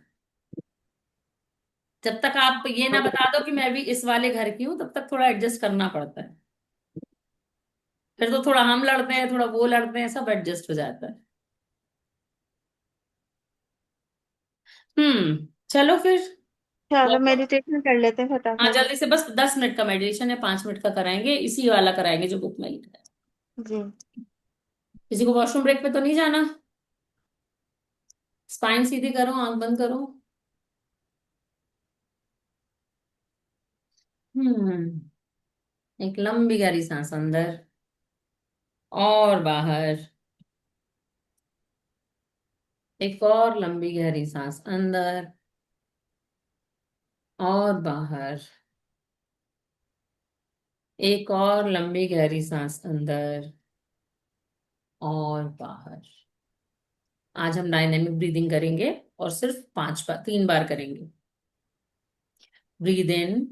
जब तक आप ये ना बता दो कि मैं भी इस वाले घर की हूँ, तब तक थोड़ा एडजस्ट करना पड़ता है। फिर तो थोड़ा हम लड़ते हैं, थोड़ा वो लड़ते हैं, सब एडजस्ट हो जाता है। चलो फिर। चलो मेडिटेशन कर लेते हैं हाँ फटाफट। जल्दी से, बस 10 मिनट का मेडिटेशन है, 5 मिनट का कराएंगे, इसी वाला कराएंगे जो बुक में लिखा है। जी। किसी को वॉशरूम ब्रेक पे तो नहीं जाना? स्पाइन सीधी करो, आंख बंद करो। हम्म एक लंबी गहरी सांस अंदर और बाहर। एक और लंबी गहरी सांस अंदर और बाहर। एक और लंबी गहरी सांस अंदर और बाहर। आज हम डायनेमिक ब्रीदिंग करेंगे, और सिर्फ 5 बार, 3 बार करेंगे। Breathe in,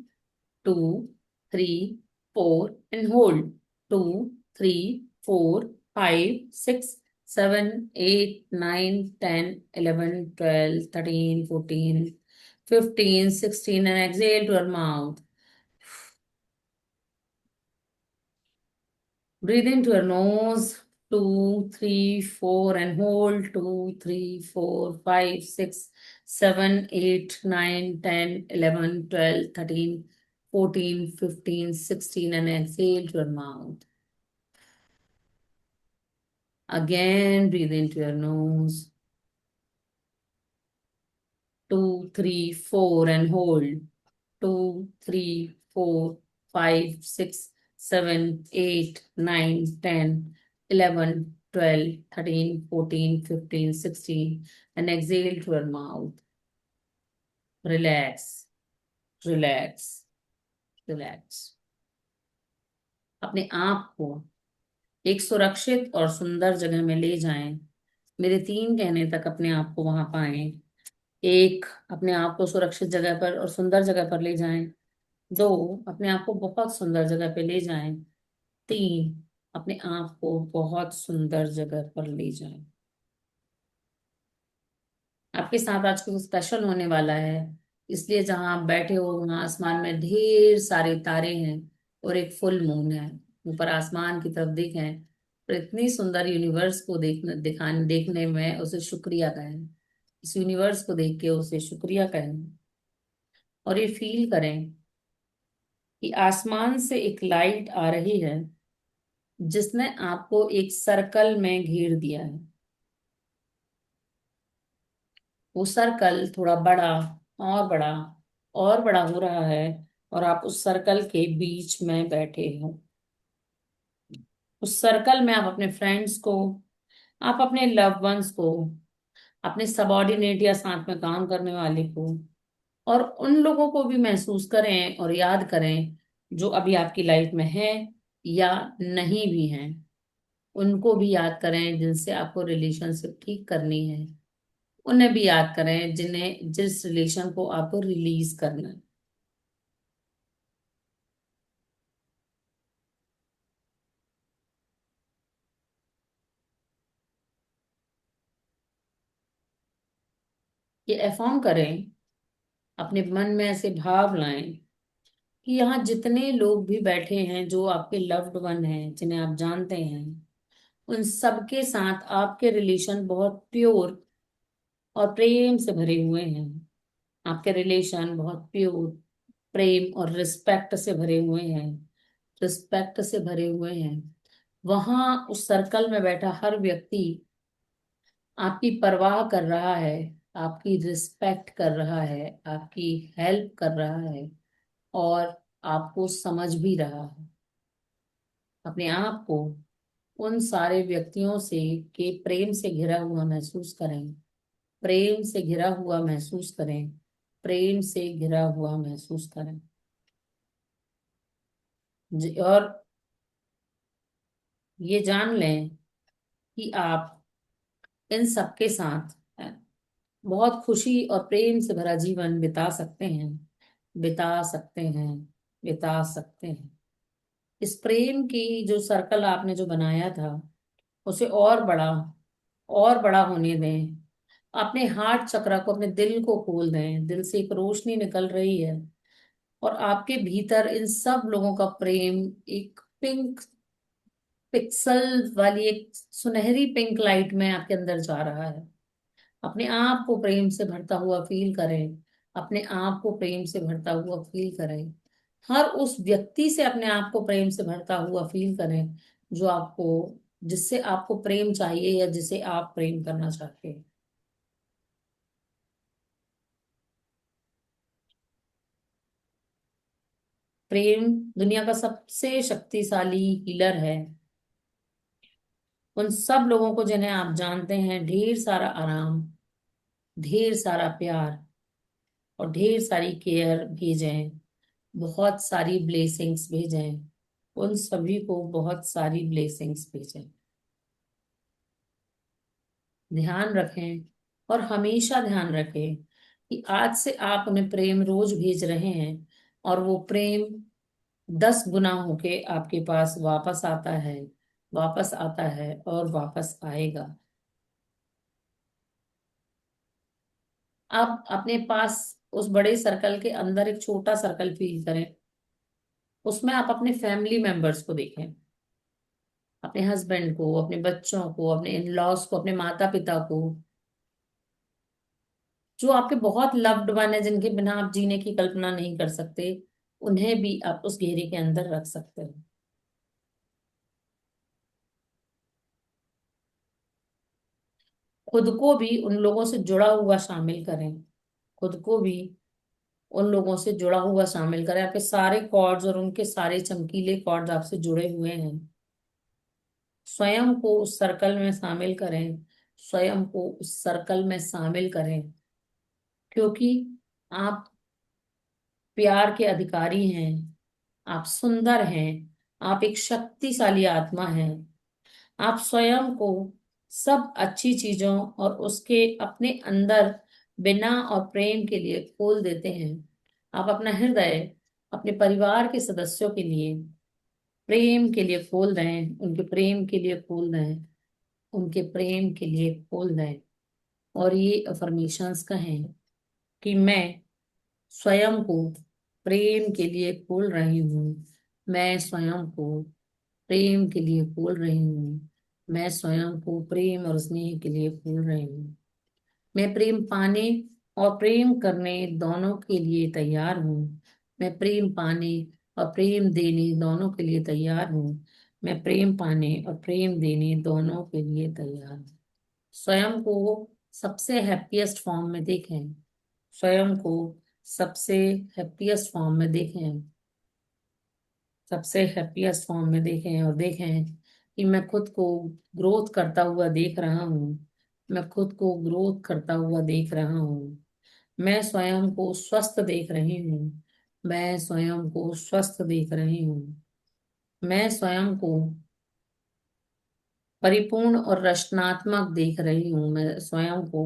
2, 3, 4 and hold. 2, 3, 4, 5, 6, 7, 8, 9, 10, 11, 12, 13, 14, 15, 16 and exhale to your mouth. Breathe into your nose. 2, 3, 4 and hold. 2, 3, 4, 5, 6, 7, 8, 9, 10, 11, 12, 13, 14, 15, 16 and exhale to your mouth. Again, breathe into your nose. 2, 3, 4 and hold. 2, 3, 4, 5, 6, 7, 8, 9, 10, 11, 12, 13, 14, 15, 16 and exhale to your mouth. Relax, relax, relax. अपने आप को एक सुरक्षित और सुंदर जगह में ले जाएं। मेरे 3 कहने तक अपने आप को वहां पाएं। 1, अपने आप को सुरक्षित जगह पर और सुंदर जगह पर ले जाएं। 2, अपने आप को बहुत सुंदर जगह पे ले जाएं। 3, अपने आप को बहुत सुंदर जगह पर ले जाएं। आपके साथ आज कुछ स्पेशल होने वाला है, इसलिए जहां आप बैठे हो वहां आसमान में ढेर सारे तारे हैं, और एक फुल मून है। ऊपर आसमान की तरफ देखें, और इतनी सुंदर यूनिवर्स को देखने में उसे शुक्रिया कहें। इस यूनिवर्स को देख के उसे शुक्रिया कहें, और ये फील करें कि आसमान से एक लाइट आ रही है, जिसने आपको एक सर्कल में घेर दिया है। वो सर्कल थोड़ा बड़ा और बड़ा और बड़ा हो रहा है, और आप उस सर्कल के बीच में बैठे हो। उस सर्कल में आप अपने फ्रेंड्स को, आप अपने लव वंस को, अपने सबॉर्डिनेट या साथ में काम करने वाले को, और उन लोगों को भी महसूस करें और याद करें जो अभी आपकी लाइफ में है या नहीं भी हैं। उनको भी याद करें जिनसे आपको रिलेशनशिप ठीक करनी है। उन्हें भी याद करें जिस रिलेशन को आपको रिलीज करना है। ये अफर्म करें, अपने मन में ऐसे भाव लाएं कि यहाँ जितने लोग भी बैठे हैं जो आपके लव्ड वन हैं, जिन्हें आप जानते हैं, उन सबके साथ आपके रिलेशन बहुत प्योर और प्रेम से भरे हुए हैं। आपके रिलेशन बहुत प्योर, प्रेम और रिस्पेक्ट से भरे हुए हैं, रिस्पेक्ट से भरे हुए हैं। वहां उस सर्कल में बैठा हर व्यक्ति आपकी परवाह कर रहा है, आपकी रिस्पेक्ट कर रहा है, आपकी हेल्प कर रहा है, और आपको समझ भी रहा है। अपने आप को उन सारे व्यक्तियों से के प्रेम से घिरा हुआ महसूस करें, प्रेम से घिरा हुआ महसूस करें, प्रेम से घिरा हुआ महसूस करें। और ये जान लें कि आप इन सबके साथ बहुत खुशी और प्रेम से भरा जीवन बिता सकते हैं, बिता सकते हैं, बिता सकते हैं। इस प्रेम की जो सर्कल आपने जो बनाया था, उसे और बड़ा होने दें। अपने हार्ट चक्र को, अपने दिल को खोल दें। दिल से एक रोशनी निकल रही है, और आपके भीतर इन सब लोगों का प्रेम एक पिंक पिक्सल वाली, एक सुनहरी पिंक लाइट में आपके अंदर जा रहा है। अपने आप को प्रेम से भरता हुआ फील करें, अपने आप को प्रेम से भरता हुआ फील करें। हर उस व्यक्ति से अपने आप को प्रेम से भरता हुआ फील करें जो आपको, जिससे आपको प्रेम चाहिए या जिसे आप प्रेम करना चाहते हैं। प्रेम दुनिया का सबसे शक्तिशाली हीलर है। उन सब लोगों को जिन्हें आप जानते हैं, ढेर सारा आराम, ढेर सारा प्यार और ढेर सारी केयर भेजें, बहुत सारी ब्लेसिंग्स भेजें। उन सभी को बहुत सारी ब्लेसिंग्स भेजें। ध्यान रखें, और हमेशा ध्यान रखें कि आज से आप उन्हें प्रेम रोज भेज रहे हैं, और वो प्रेम 10 गुना होके आपके पास वापस आता है, वापस आता है और वापस आएगा। अब अपने पास उस बड़े सर्कल के अंदर एक छोटा सर्कल फील करें। उसमें आप अपने फैमिली मेंबर्स को देखें, अपने हस्बैंड को, अपने बच्चों को, अपने इन लॉज को, अपने माता पिता को, जो आपके बहुत लव्ड वन है, जिनके बिना आप जीने की कल्पना नहीं कर सकते। उन्हें भी आप उस घेरे के अंदर रख सकते हो। खुद को भी उन लोगों से जुड़ा हुआ शामिल करें, खुद को भी उन लोगों से जुड़ा हुआ शामिल करें। आपके सारे कॉर्ड्स और उनके सारे चमकीले कॉर्ड्स आपसे जुड़े हुए हैं। स्वयं को उस सर्कल में शामिल करें, स्वयं को उस सर्कल में शामिल करें, क्योंकि आप प्यार के अधिकारी हैं, आप सुंदर हैं, आप एक शक्तिशाली आत्मा हैं। आप स्वयं को सब अच्छी चीजों और उसके अपने अंदर बिना और प्रेम के लिए खोल देते हैं। आप अपना हृदय अपने परिवार के सदस्यों के लिए, प्रेम के लिए खोल रहे हैं, उनके प्रेम के लिए खोल रहे हैं, उनके प्रेम के लिए खोल रहे हैं। और ये अफर्मेशंस कहें कि मैं स्वयं को प्रेम के लिए खोल रही हूँ, मैं स्वयं को प्रेम के लिए खोल रही हूँ, मैं स्वयं को प्रेम और स्नेह के लिए खोल रही हूँ। मैं प्रेम पाने और प्रेम करने दोनों के लिए तैयार हूँ। मैं प्रेम पाने और प्रेम देने दोनों के लिए तैयार हूँ। मैं प्रेम पाने और प्रेम देने दोनों के लिए तैयार हूँ। स्वयं को सबसे हैप्पीएस्ट फॉर्म में देखें, स्वयं को सबसे हैप्पीएस्ट फॉर्म में देखें, सबसे हैप्पीएस्ट फॉर्म में देखें, और देखें कि मैं खुद को ग्रोथ करता हुआ देख रहा हूँ, मैं खुद को ग्रोथ करता हुआ देख रहा हूँ। मैं स्वयं को स्वस्थ देख रही हूँ, मैं स्वयं को स्वस्थ देख रही हूँ। मैं स्वयं को परिपूर्ण और रचनात्मक देख रही हूँ। मैं स्वयं को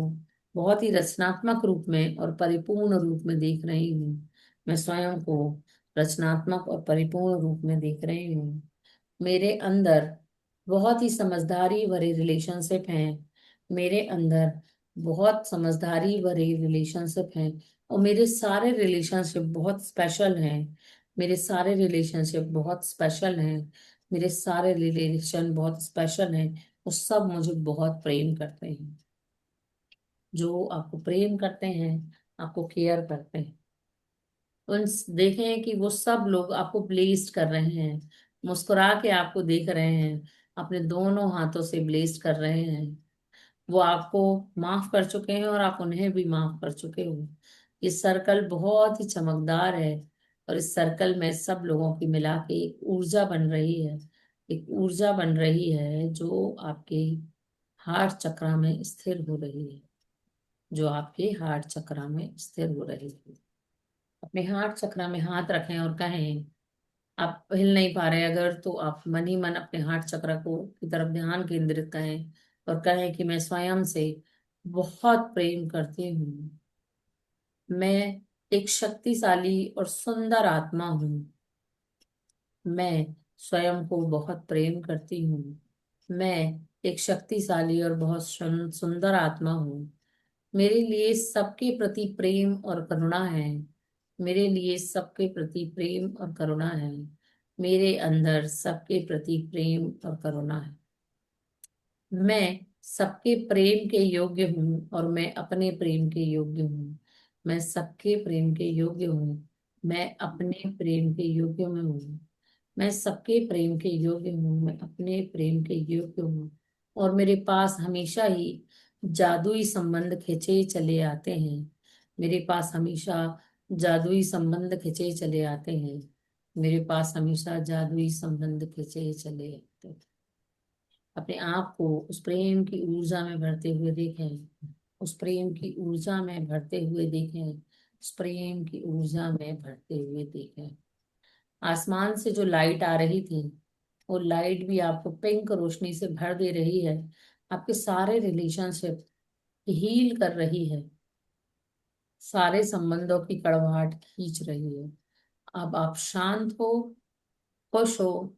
बहुत ही रचनात्मक रूप में और परिपूर्ण रूप में देख रही हूँ। मैं स्वयं को रचनात्मक और परिपूर्ण रूप में देख रही हूँ। मेरे अंदर बहुत ही समझदारी भरे रिलेशनशिप हैं। मेरे अंदर बहुत समझदारी भरे रिलेशनशिप हैं। और मेरे सारे रिलेशनशिप बहुत स्पेशल हैं। मेरे सारे रिलेशनशिप बहुत स्पेशल हैं। मेरे सारे रिलेशन बहुत स्पेशल हैं। वो सब मुझे बहुत प्रेम करते हैं। जो आपको प्रेम करते हैं, आपको केयर करते हैं, उन देखें कि वो सब लोग आपको ब्लेस्ड कर रहे हैं, मुस्कुरा के आपको देख रहे हैं, अपने दोनों हाथों से ब्लेस्ड कर रहे हैं। वो आपको माफ कर चुके हैं और आप उन्हें भी माफ कर चुके हो। ये सर्कल बहुत ही चमकदार है। और इस सर्कल में सब लोगों की मिला के एक ऊर्जा बन रही है। एक ऊर्जा बन रही है जो आपके हार्ट चक्रा में स्थिर हो रही है। जो आपके हार्ट चक्रा में स्थिर हो रही है। अपने हार्ट चक्रा में हाथ रखें और कहें, आप हिल नहीं पा रहे अगर, तो आप मन ही मन अपने हार्ट चक्र को की तरफ ध्यान केंद्रित करें और कहें कि मैं स्वयं से बहुत प्रेम करती हूँ। मैं एक शक्तिशाली और सुंदर आत्मा हूँ। मैं स्वयं को बहुत प्रेम करती हूँ। मैं एक शक्तिशाली और बहुत सुंदर आत्मा हूँ। मेरे लिए सबके प्रति प्रेम और करुणा है। मेरे लिए सबके प्रति प्रेम और करुणा है। मेरे अंदर सबके प्रति प्रेम और करुणा है। मैं सबके प्रेम के योग्य हूँ और मैं अपने प्रेम के योग्य हूँ। मैं सबके प्रेम के योग्य हूँ। मैं अपने प्रेम के योग्य में हूँ। मैं सबके प्रेम के योग्य हूँ। मैं अपने प्रेम के योग्य हूँ। और मेरे पास हमेशा ही जादुई संबंध खिंचे चले आते हैं। मेरे पास हमेशा जादुई संबंध खिंचे चले आते हैं। मेरे पास हमेशा जादुई संबंध खिंचे चले आते हैं। अपने आप को उस प्रेम की ऊर्जा में भरते हुए देखें। उस प्रेम की ऊर्जा में भरते हुए देखें। उस प्रेम की ऊर्जा में भरते हुए देखें। आसमान से जो लाइट आ रही थी, वो लाइट भी आपको पिंक रोशनी से भर दे रही है। आपके सारे रिलेशनशिप हील कर रही है। सारे संबंधों की कड़वाहट खींच रही है। अब आप शांत हो, खुश हो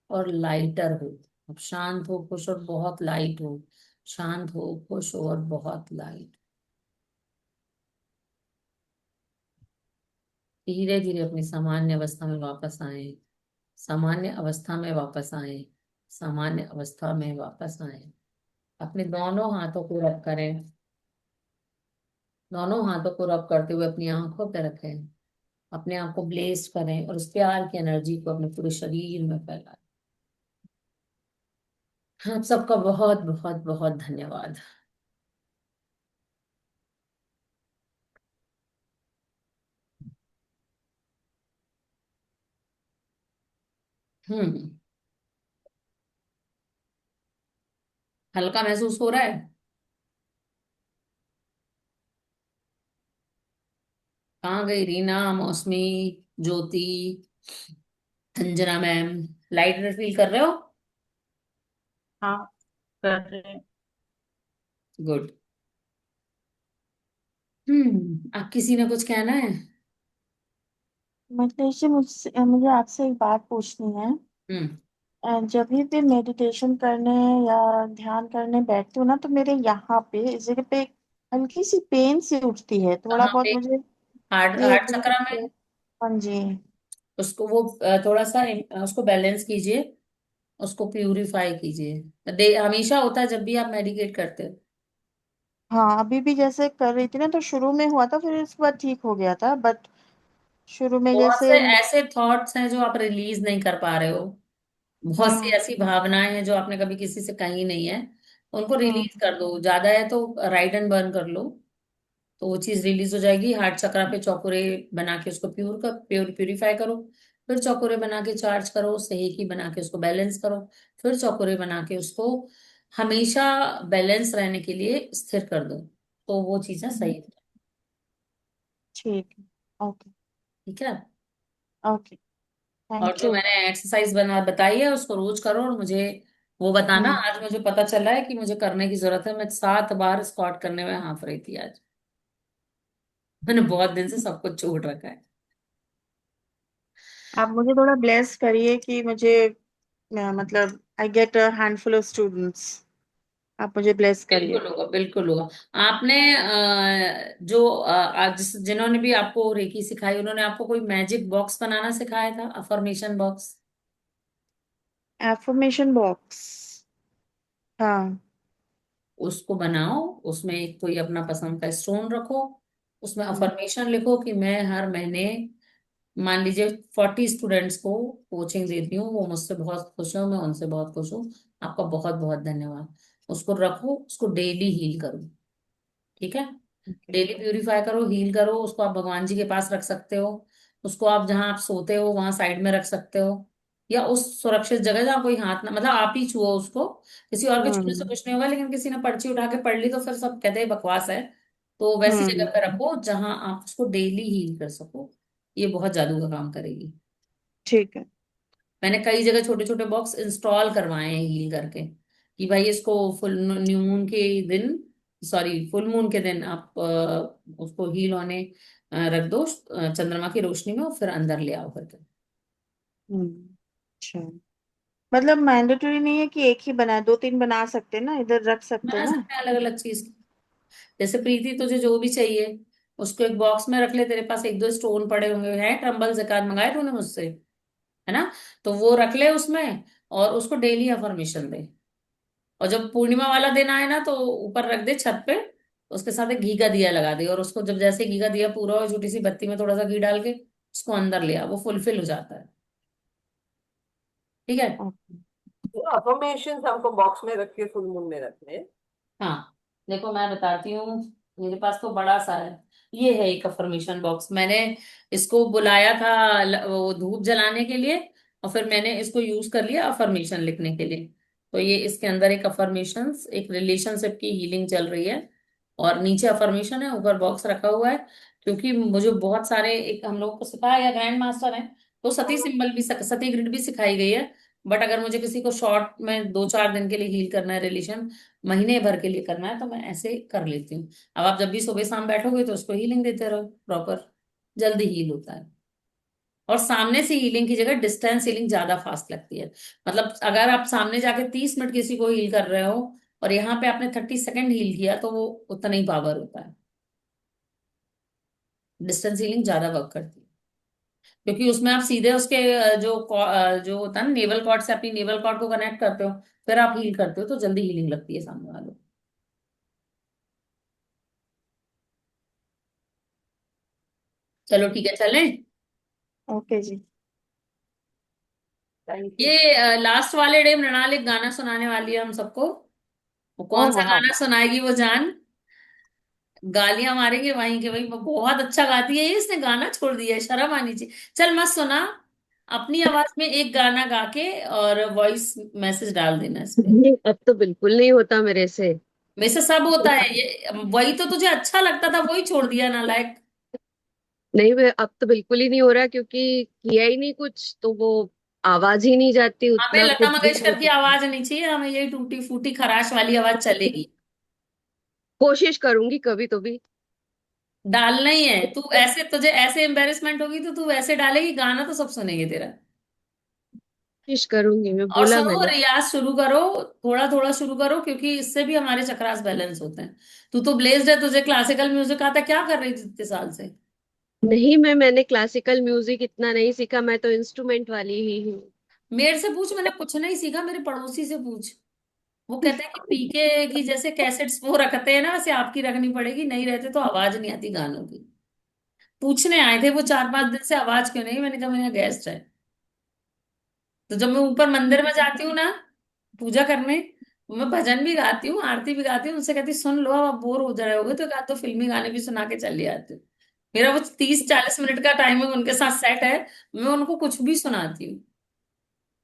और लाइटर हो। अब शांत हो, खुश और बहुत लाइट हो। शांत हो, खुश हो और बहुत लाइट। धीरे धीरे अपनी सामान्य अवस्था में वापस आए। सामान्य अवस्था में वापस आए। सामान्य अवस्था में वापस आए। अपने दोनों हाथों को रब करें। दोनों हाथों को रब करते हुए अपनी आंखों पर रखें। अपने आप को ब्लेस करें और उस प्यार की एनर्जी को अपने पूरे शरीर में फैलाएं। आप सबका बहुत बहुत बहुत धन्यवाद। हम्म। हल्का महसूस हो रहा है? कहाँ गई रीना, मौसमी, ज्योति, अंजना मैम? लाइटर फील कर रहे हो? हाँ, कर रहे हैं। गुड। अब किसी ने कुछ कहना है? मतलब इसे मुझसे मुझे आपसे एक बात पूछनी है। हम्म। जब भी मेडिटेशन करने या ध्यान करने बैठती हूँ ना, तो मेरे यहाँ पे इस जगह पे एक हल्की सी पेन सी उठती है, थोड़ा कहाँ बहुत पे? मुझे हार्ट ये हार्ट चक्रा में? हाँ जी। उसको वो थोड़ा सा उसको बैलेंस कीजिए। उसको प्यूरिफाई कीजिए। हमेशा होता है जब भी आप मेडिकेट करते हो। हाँ, अभी भी जैसे कर रही थी ना, तो शुरू में हुआ था, फिर इसके बाद ठीक हो गया था, बट शुरू में बहुत से जैसे ऐसे थॉट्स हैं जो आप रिलीज नहीं कर पा रहे हो। बहुत सी हम्म ऐसी भावनाएं हैं जो आपने कभी किसी से कही नहीं है। उनको हम्म रिलीज कर दो। ज्यादा है तो राइट एंड बर्न कर लो। तो वो चीज रिलीज हो जाएगी। हार्ट चक्रा पे चौकोरे बना के उसको प्यूरिफाई करो। फिर चौकोरे बना के चार्ज करो। सही बना के उसको बैलेंस करो। फिर चौकोरे बना के उसको हमेशा बैलेंस रहने के लिए स्थिर कर दो। तो वो चीजें सही हो जाएं। ठीक है। ओके। ठीक है। ओके। और थैंक जो यू। मैंने एक्सरसाइज बताई है उसको रोज करो। और मुझे वो बताना। हम्म आज मुझे पता चला है कि मुझे करने की जरूरत है। मैं 7 बार स्क्वाट करने में हाफ रही थी आज। मैंने बहुत दिन से सब कुछ छोड़ रखा है। आप मुझे थोड़ा ब्लेस करिए कि मुझे मतलब I get a handful of students. आप मुझे ब्लेस करिए। बिल्कुल होगा, बिल्कुल होगा। आपने जो आज जिन्होंने भी आपको रेकी सिखाई, उन्होंने आपको कोई मैजिक बॉक्स बनाना सिखाया था, अफर्मेशन बॉक्स? Affirmation box. हाँ। उसको बनाओ, उसमें एक कोई अपना पसंद का स्टोन रखो, उसमें हम्म। अफर्मेशन लिखो कि मैं हर महीने, मान लीजिए 40 स्टूडेंट्स को कोचिंग देती हूँ, वो मुझसे बहुत खुश है, मैं उनसे बहुत खुश हूँ, आपका बहुत बहुत धन्यवाद। उसको रखो, उसको डेली हील करो। ठीक है? ओके। डेली प्यूरिफाई करो, हील करो उसको। आप भगवान जी के पास रख सकते हो, उसको आप जहां आप सोते हो वहां साइड में रख सकते हो, या उस सुरक्षित जगह जहाँ कोई हाथ ना, मतलब आप ही छुओ उसको, किसी और के छूने से हम्म। कुछ नहीं होगा, लेकिन किसी ने पर्ची उठा के पढ़ ली तो फिर सब कहते हैं बकवास है। तो वैसी जगह हम्म। पे रखो जहां आप उसको डेली हील कर सको, ये बहुत जादू का काम करेगी। ठीक है। मैंने कई जगह छोटे छोटे बॉक्स इंस्टॉल करवाए हैं हील करके, कि भाई इसको फुल न्यू मून के दिन, सॉरी फुल मून के दिन आप उसको हील होने रख दो चंद्रमा की रोशनी में, और फिर अंदर ले आओ करके। अच्छा, मतलब मैंडेटरी नहीं है कि एक ही बनाए, दो तीन बना सकते हैं ना, इधर रख सकते हैं बना ना। सकते हैं अलग अलग चीज। जैसे प्रीति तुझे जो भी चाहिए उसको एक बॉक्स में रख ले, तेरे पास एक दो स्टोन पड़े होंगे हैं, ट्रम्बल जकात मंगाए तूने मुझसे, है ना? तो वो रख ले उसमें, और उसको डेली अफर्मेशन दे। और जब पूर्णिमा वाला दिन आए ना, तो ऊपर रख दे छत पे, उसके साथ एक घी का दिया लगा दे, और उसको जब जैसे घी का दिया पूरा हो, छोटी सी बत्ती में थोड़ा सा घी डाल के उसको अंदर ले आ, वो फुलफिल हो जाता है। ठीक है? ओके। अफर्मेशन हमको बॉक्स में रख के फुल मून में रखने हैं। हाँ, देखो मैं बताती हूँ, मेरे पास तो बड़ा सा है। ये है एक अफर्मेशन बॉक्स, मैंने इसको बुलाया था वो धूप जलाने के लिए, और फिर मैंने इसको यूज कर लिया अफर्मेशन लिखने के लिए। तो ये इसके अंदर एक अफर्मेशन, एक रिलेशनशिप की हीलिंग चल रही है, और नीचे अफर्मेशन है, ऊपर बॉक्स रखा हुआ है। क्योंकि मुझे बहुत सारे, एक हम लोगों को सिखाया गया, ग्रैंड मास्टर है, तो सती सिंबल भी सती ग्रिड भी सिखाई गई है। बट अगर मुझे किसी को शॉर्ट में 2-4 दिन के लिए हील करना है रिलेशन, महीने भर के लिए करना है, तो मैं ऐसे कर लेती हूँ। अब आप जब भी सुबह शाम बैठोगे तो उसको हीलिंग देते रहो प्रॉपर, जल्दी हील होता है। और सामने से हीलिंग की जगह डिस्टेंस हीलिंग ज्यादा फास्ट लगती है। मतलब अगर आप सामने जाके 30 मिनट किसी को हील कर रहे हो, और यहाँ पे आपने 30 सेकेंड हील किया, तो वो उतना ही पावर होता है। डिस्टेंस हीलिंग ज्यादा वर्क करती है, क्योंकि उसमें आप सीधे उसके जो होता है ना नेवल कॉर्ड से अपनी नेवल कॉर्ड को कनेक्ट करते हो, फिर आप हील करते हो, तो जल्दी हीलिंग लगती है सामने वालों को। चलो ठीक है, चलें? ओके जी। Thank you. ये लास्ट वाले डे मृणाल एक गाना सुनाने वाली है हम सबको। वो कौन सा ओह हाँ। गाना सुनाएगी वो जान, गालियां मारेंगे वहीं के वहीं, वो बहुत अच्छा गाती है ये, इसने गाना छोड़ दिया है, शर्म आनी चाहिए। चल मत सुना, अपनी आवाज में एक गाना गा के और वॉइस मैसेज डाल देना इस पे। नहीं, अब तो बिल्कुल नहीं होता मेरे से। वैसे सब होता है ये, वही तो तुझे अच्छा लगता था वही छोड़ दिया नालायक। नहीं, अब तो बिल्कुल ही नहीं हो रहा, क्योंकि किया ही नहीं कुछ, तो वो आवाज ही नहीं जाती, हमें उतना लता कुछ भी नहीं मंगेशकर की होता। आवाज नहीं चाहिए, हमें यही टूटी फूटी खराश वाली आवाज चलेगी। कोशिश करूंगी कभी तो भी। डालना ही है तू ऐसे, तुझे ऐसे एम्बेरसमेंट होगी तो तू ऐसे डालेगी, गाना तो सब सुनेंगे तेरा। कोशिश करूंगी, मैं और बोला सुनो, मैंने। रियाज शुरू करो, थोड़ा थोड़ा शुरू करो, क्योंकि इससे भी हमारे चक्रास बैलेंस होते हैं। तू तो ब्लेस्ड है, तुझे क्लासिकल म्यूजिक आता है, क्या कर रही थी इतने साल से? नहीं, मैंने क्लासिकल म्यूजिक इतना नहीं सीखा, मैं तो इंस्ट्रूमेंट वाली ही हूँ। मेरे से पूछ, मैंने कुछ नहीं सीखा, मेरे पड़ोसी से पूछ। वो कहते हैं कि पीके की जैसे कैसेट्स वो रखते हैं ना, वैसे आपकी रखनी पड़ेगी, नहीं रहते तो आवाज नहीं आती गानों की। पूछने आए थे वो 4-5 दिन से, आवाज क्यों नहीं, मैंने कहा मेरा गेस्ट है। तो जब मैं ऊपर मंदिर में जाती हूँ ना पूजा करने, तो मैं भजन भी गाती हूँ, आरती भी गाती हूँ, उनसे कहती सुन लो, अब आप बोर हो जा रहे होगे तो एक आध तो फिल्मी गाने भी सुना के चली आती हूँ। मेरा वो 30-40 मिनट का टाइम है उनके साथ सेट है, मैं उनको कुछ भी सुनाती हूँ।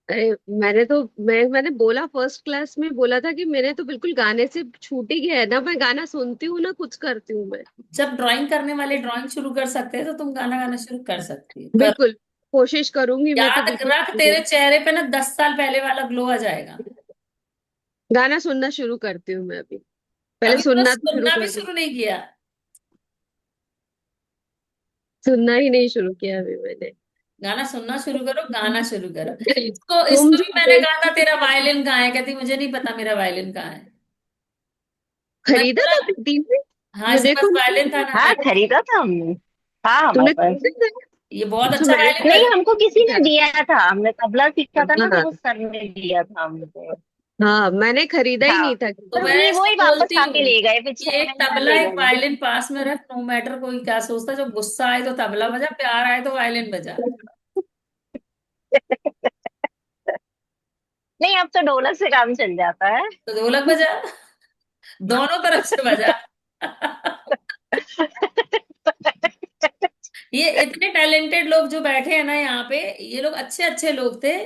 अरे, मैंने बोला, फर्स्ट क्लास में बोला था कि मैंने तो बिल्कुल गाने से छूट ही गया है ना, मैं गाना सुनती हूँ ना कुछ करती हूँ मैं। जब ड्राइंग करने वाले ड्राइंग शुरू कर सकते हैं, तो तुम गाना गाना शुरू कर सकती है, कर। बिल्कुल कोशिश करूंगी, मैं तो याद बिल्कुल रख, तेरे करूंगी। चेहरे पे ना 10 साल पहले वाला ग्लो आ जाएगा। गाना सुनना शुरू करती हूँ मैं अभी। पहले अभी तो सुनना तो शुरू सुनना भी कर दी। शुरू नहीं किया। सुनना ही नहीं शुरू किया अभी मैंने। गाना सुनना शुरू करो, गाना शुरू करो। इसको तुम इसको जो भी मैंने कहा था बेसिक तेरा वायलिन कहाँ है, कहती मुझे नहीं पता मेरा वायलिन कहाँ है। मैं खरीदा बोला, था बेटी ने? हाँ मैं इसके पास देखूं वायलिन था ना, हाँ, देखो। खरीदा था हमने। हाँ, हमारे तुमने पास। खरीदा था? ये बहुत अच्छा, अच्छा मैंने वायलिन नहीं, बज। हमको किसी ने खरीदा था। दिया था, हमने तबला सीखा था ना, तो हाँ वो सर ने दिया था हमको। हाँ, मैंने खरीदा ही हाँ, नहीं था तो पर किसी मैं ने। वो इसको ही वापस बोलती आके हूँ ले गए, फिर कि 6 एक महीने बाद तबला ले एक गए। वायलिन पास में रख, नो मैटर कोई क्या सोचता, जब गुस्सा आए तो तबला बजा, प्यार आए तो वायलिन बजा। नहीं, अब तो ढोलक से काम चल जाता है। तो ढोलक बजा, दोनों तरफ से बजा। ये इतने टैलेंटेड लोग जो बैठे हैं ना यहाँ पे, ये लोग अच्छे अच्छे लोग थे।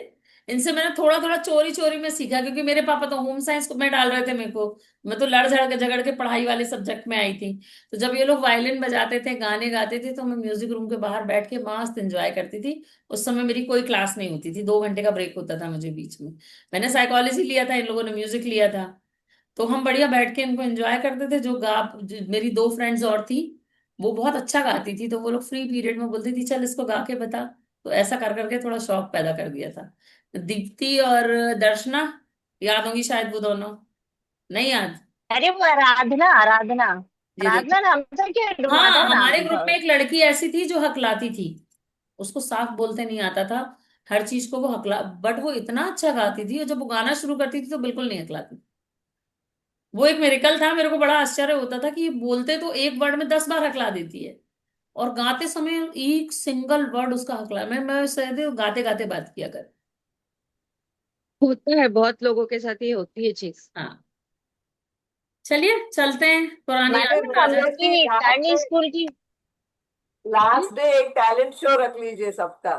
इनसे मैंने थोड़ा थोड़ा चोरी चोरी में सीखा, क्योंकि मेरे पापा तो होम साइंस में डाल रहे थे मेरे को। मैं तो लड़ झड़ के झगड़ के पढ़ाई वाले सब्जेक्ट में आई थी। तो जब ये लोग वायलिन बजाते थे, गाने गाते थे, तो मैं म्यूजिक रूम के बाहर बैठ के मस्त एंजॉय करती थी। उस समय मेरी कोई क्लास नहीं होती थी, 2 घंटे का ब्रेक होता था मुझे बीच में। मैंने साइकोलॉजी लिया था, इन लोगों ने म्यूजिक लिया था। तो हम बढ़िया बैठ के इनको एंजॉय करते थे। मेरी 2 फ्रेंड्स और थी, वो बहुत अच्छा गाती थी, तो वो लोग फ्री पीरियड में बोलती थी चल इसको गा के बता। तो ऐसा कर करके थोड़ा शौक पैदा कर दिया था। दीप्ति और दर्शना, याद होंगी शायद वो दोनों। नहीं याद? अरे वो आराधना, आराधना। ये देखो। आराधना नाम था क्या, हाँ, माधव हमारे नाम ग्रुप था? में एक लड़की ऐसी थी जो हकलाती थी। उसको साफ बोलते नहीं आता था, हर चीज को वो हकला, बट वो इतना अच्छा गाती थी, और जब वो गाना शुरू करती थी तो बिल्कुल नहीं हकलाती। वो एक मेरेकल था, मेरे को बड़ा आश्चर्य होता था कि ये बोलते तो एक वर्ड में 10 बार हकला देती है, और गाते समय एक सिंगल वर्ड उसका हकला। मैं शायद गाते गाते बात किया कर। होता है, बहुत लोगों के साथ ये होती है चीज। हाँ, चलिए चलते हैं, पुरानी मैडम, यादें मैडम हम ताजा। लोग सीरियसली की लास्ट करनी डे, स्कूल की। हम्म? लास्ट डे एक टैलेंट शो रख लीजिए सबका।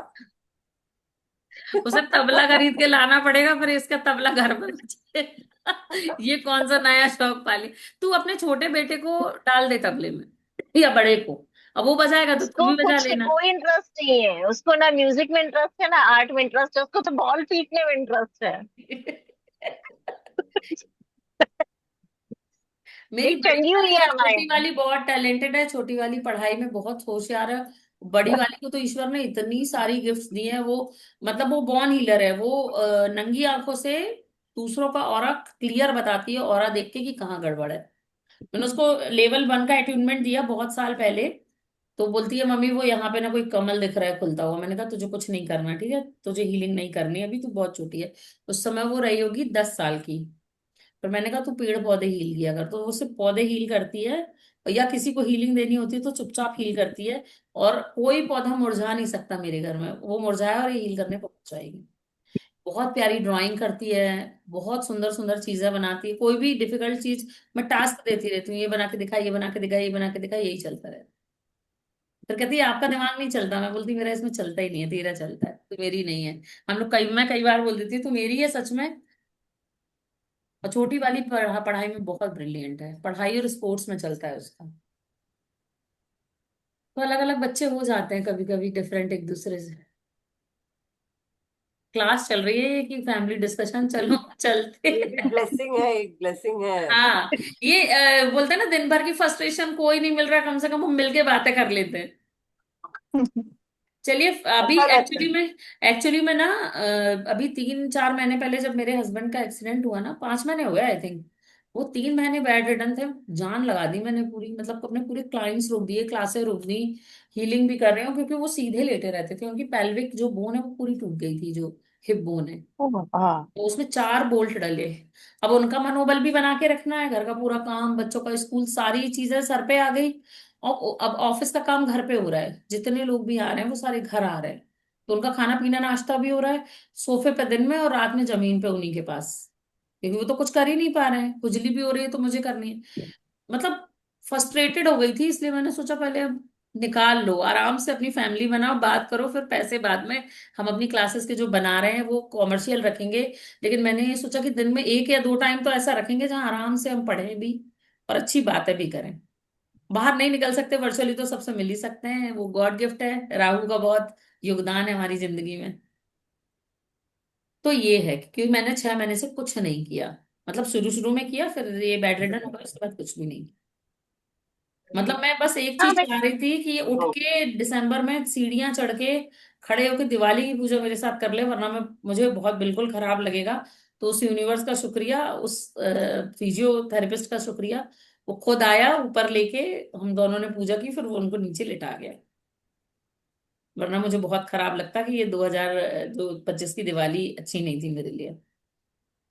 उसे तबला खरीद के लाना पड़ेगा, फिर इसका तबला घर में बजे। ये कौन सा नया शौक पाली। तू अपने छोटे बेटे को डाल दे तबले में, या बड़े को। अब वो बजाएगा तो तू उसको भी बजा कुछ लेना। कोई इंटरेस्ट नहीं है, उसको ना म्यूजिक में इंटरेस्ट है, ना आर्ट में इंटरेस्ट है, उसको तो बॉल पीटने में इंटरेस्ट है। मेरी एक बड़ी टंगी हुई वाली है और हमारे छोटी यहाँ। वाली बहुत टैलेंटेड है। छोटी वाली पढ़ाई में बहुत होशियार है। बड़ी वाली को तो ईश्वर ने इतनी सारी गिफ्ट्स दी है। वो मतलब वो बॉर्न हीलर है। वो नंगी आंखों से दूसरों का ऑरा क्लियर बताती है, ऑरा देख के कि कहाँ गड़बड़ है। मैंने उसको लेवल 1 का अट्यूनमेंट दिया बहुत साल पहले। तो बोलती है मम्मी वो यहाँ पे ना कोई कमल दिख रहा है खुलता हुआ। मैंने कहा तुझे कुछ नहीं करना, ठीक है, तुझे हीलिंग नहीं करनी अभी, तू बहुत छोटी है। उस समय वो रही होगी 10 साल की। पर मैंने कहा तू पेड़ पौधे हील किया कर, तो वो सिर्फ पौधे हील करती है। या किसी को हीलिंग देनी होती है तो चुपचाप हील करती है। और कोई पौधा मुरझा नहीं सकता मेरे घर में, वो मुरझाया और ये हील करने पहुंच जाएगी। बहुत प्यारी ड्राइंग करती है, बहुत सुंदर सुंदर चीजें बनाती है। कोई भी डिफिकल्ट चीज मैं टास्क देती रहती हूँ, ये बना के दिखा, ये बना के दिखा, ये बना के दिखा, यही चलता रहता है। फिर कहती है आपका दिमाग नहीं चलता। मैं बोलती मेरा इसमें चलता ही नहीं है, तेरा चलता है, तो मेरी नहीं है। मैं कई बार बोल देती हूँ तू मेरी है सच में। और छोटी वाली पढ़ाई में बहुत ब्रिलियंट है, पढ़ाई और स्पोर्ट्स में चलता है उसका। तो अलग अलग बच्चे हो जाते हैं कभी कभी डिफरेंट एक दूसरे से। क्लास चल रही है कि फैमिली डिस्कशन, चलो चलते ये भी हैं। ब्लेसिंग है, एक ब्लेसिंग है। हाँ, ये बोलते हैं ना दिन भर की फ्रस्ट्रेशन कोई नहीं मिल रहा, कम से कम हम मिलके बातें कर लेते हैं। चलिए अभी अच्छा लगता है। एक्चुअली में ना अभी 3-4 महीने पहले जब मेरे हस्बैंड का एक्सीडेंट हुआ ना, 5 महीने हुए आई थिंक। वो 3 महीने बेड रिडन थे। जान लगा दी मैंने पूरी, मतलब अपने पूरे क्लाइंट्स रोक दिए, क्लासेस रोक दी। हीलिंग भी कर रहे हो, क्योंकि वो सीधे लेटे रहते थे। उनकी पेल्विक जो बोन है वो पूरी टूट गई थी, जो हिप बोन है। ओ बाबा। तो उसमें 4 बोल्ट डले। अब उनका मनोबल भी बना के रखना है, घर का पूरा काम, बच्चों का स्कूल, सारी चीजें सर पे आ गई। और अब ऑफिस का काम घर पे हो रहा है, जितने लोग भी आ रहे हैं वो सारे घर आ रहे हैं। तो उनका खाना पीना नाश्ता भी हो रहा है सोफे पे दिन में, और रात में जमीन पे उन्हीं के पास। क्योंकि वो तो कुछ कर ही नहीं पा रहे हैं, खुजली भी हो रही है तो मुझे करनी है। मतलब फ्रस्ट्रेटेड हो गई थी, इसलिए मैंने सोचा पहले अब निकाल लो, आराम से अपनी फैमिली बनाओ, बात करो, फिर पैसे बाद में। हम अपनी क्लासेस के जो बना रहे हैं वो कॉमर्शियल रखेंगे। लेकिन मैंने ये सोचा कि दिन में 1 या 2 टाइम तो ऐसा रखेंगे जहां आराम से हम पढ़ें भी और अच्छी बातें भी करें। बाहर नहीं निकल सकते, वर्चुअली तो सबसे मिल ही सकते हैं, वो गॉड गिफ्ट है। राहु का बहुत योगदान है हमारी जिंदगी में। तो ये है कि मैंने 6 महीने से कुछ नहीं किया। मतलब शुरू शुरू में किया, फिर ये बेड रिडन हो गया, उसके बाद कुछ भी नहीं। मतलब मैं बस एक हाँ चीज चाह रही थी कि ये उठ के दिसंबर में सीढ़ियां चढ़ के खड़े होकर दिवाली की पूजा मेरे साथ कर ले, वरना मैं मुझे बहुत बिल्कुल खराब लगेगा। तो उस यूनिवर्स का शुक्रिया, उस फिजियोथेरेपिस्ट का शुक्रिया, वो खुद आया ऊपर लेके, हम दोनों ने पूजा की, फिर वो उनको नीचे लिटा गया। वरना मुझे बहुत खराब लगता कि ये 2025 की दिवाली अच्छी नहीं थी मेरे लिए।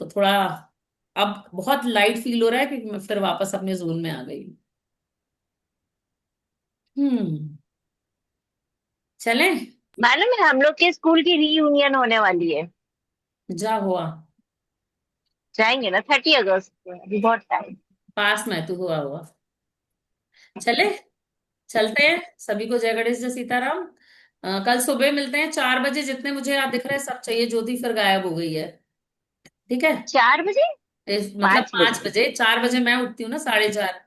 तो थोड़ा अब बहुत लाइट फील हो रहा है क्योंकि मैं फिर वापस अपने जोन में आ गई हूँ। हम्म। चलें। मालूम है हम लोग के स्कूल की रीयूनियन होने वाली है। जा हुआ। जाएंगे ना 30 अगस्त को, अभी बहुत टाइम। पास में तू हुआ हुआ। चले, चलते हैं। सभी को जय गणेश जय सीताराम। कल सुबह मिलते हैं 4 बजे, जितने मुझे याद दिख रहे हैं सब चाहिए। ज्योति फिर गायब हो गई है। ठीक है। 4 बजे? मतलब 5 5 बजे? बजे 4 बजे मैं उठती हूँ ना, 4:30।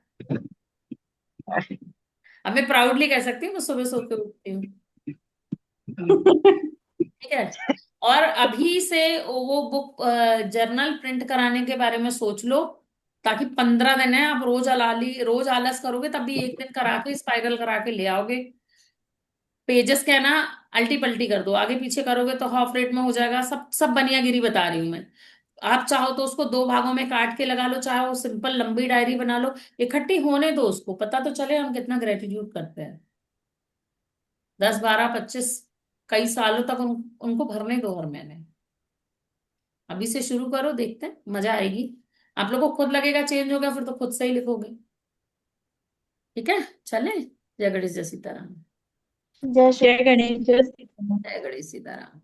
अब मैं प्राउडली कह सकती हूँ मैं सुबह सो के उठती हूँ। ठीक है। और अभी से वो बुक जर्नल प्रिंट कराने के बारे में सोच लो, ताकि 15 दिन है। आप रोज आलस करोगे तब भी एक दिन करा के स्पाइरल करा के ले आओगे। पेजेस क्या है ना, अल्टी पल्टी कर दो, आगे पीछे करोगे तो हाफ रेट में हो जाएगा। सब सब बनियागिरी बता रही हूं मैं। आप चाहो तो उसको 2 भागों में काट के लगा लो, चाहे वो सिंपल लंबी डायरी बना लो। इकट्ठी होने दो, उसको पता तो चले हम कितना ग्रेटिट्यूड करते हैं। 10, 12, 25 कई सालों तक उनको भरने दो हर महीने। अभी से शुरू करो, देखते हैं मजा आएगी। आप लोगों को खुद लगेगा चेंज हो गया, फिर तो खुद से ही लिखोगे। ठीक है। चले। जय गणेश जय सीताराम। जय श्री जय गणेश जय श्री राम। जय गणेश सीताराम।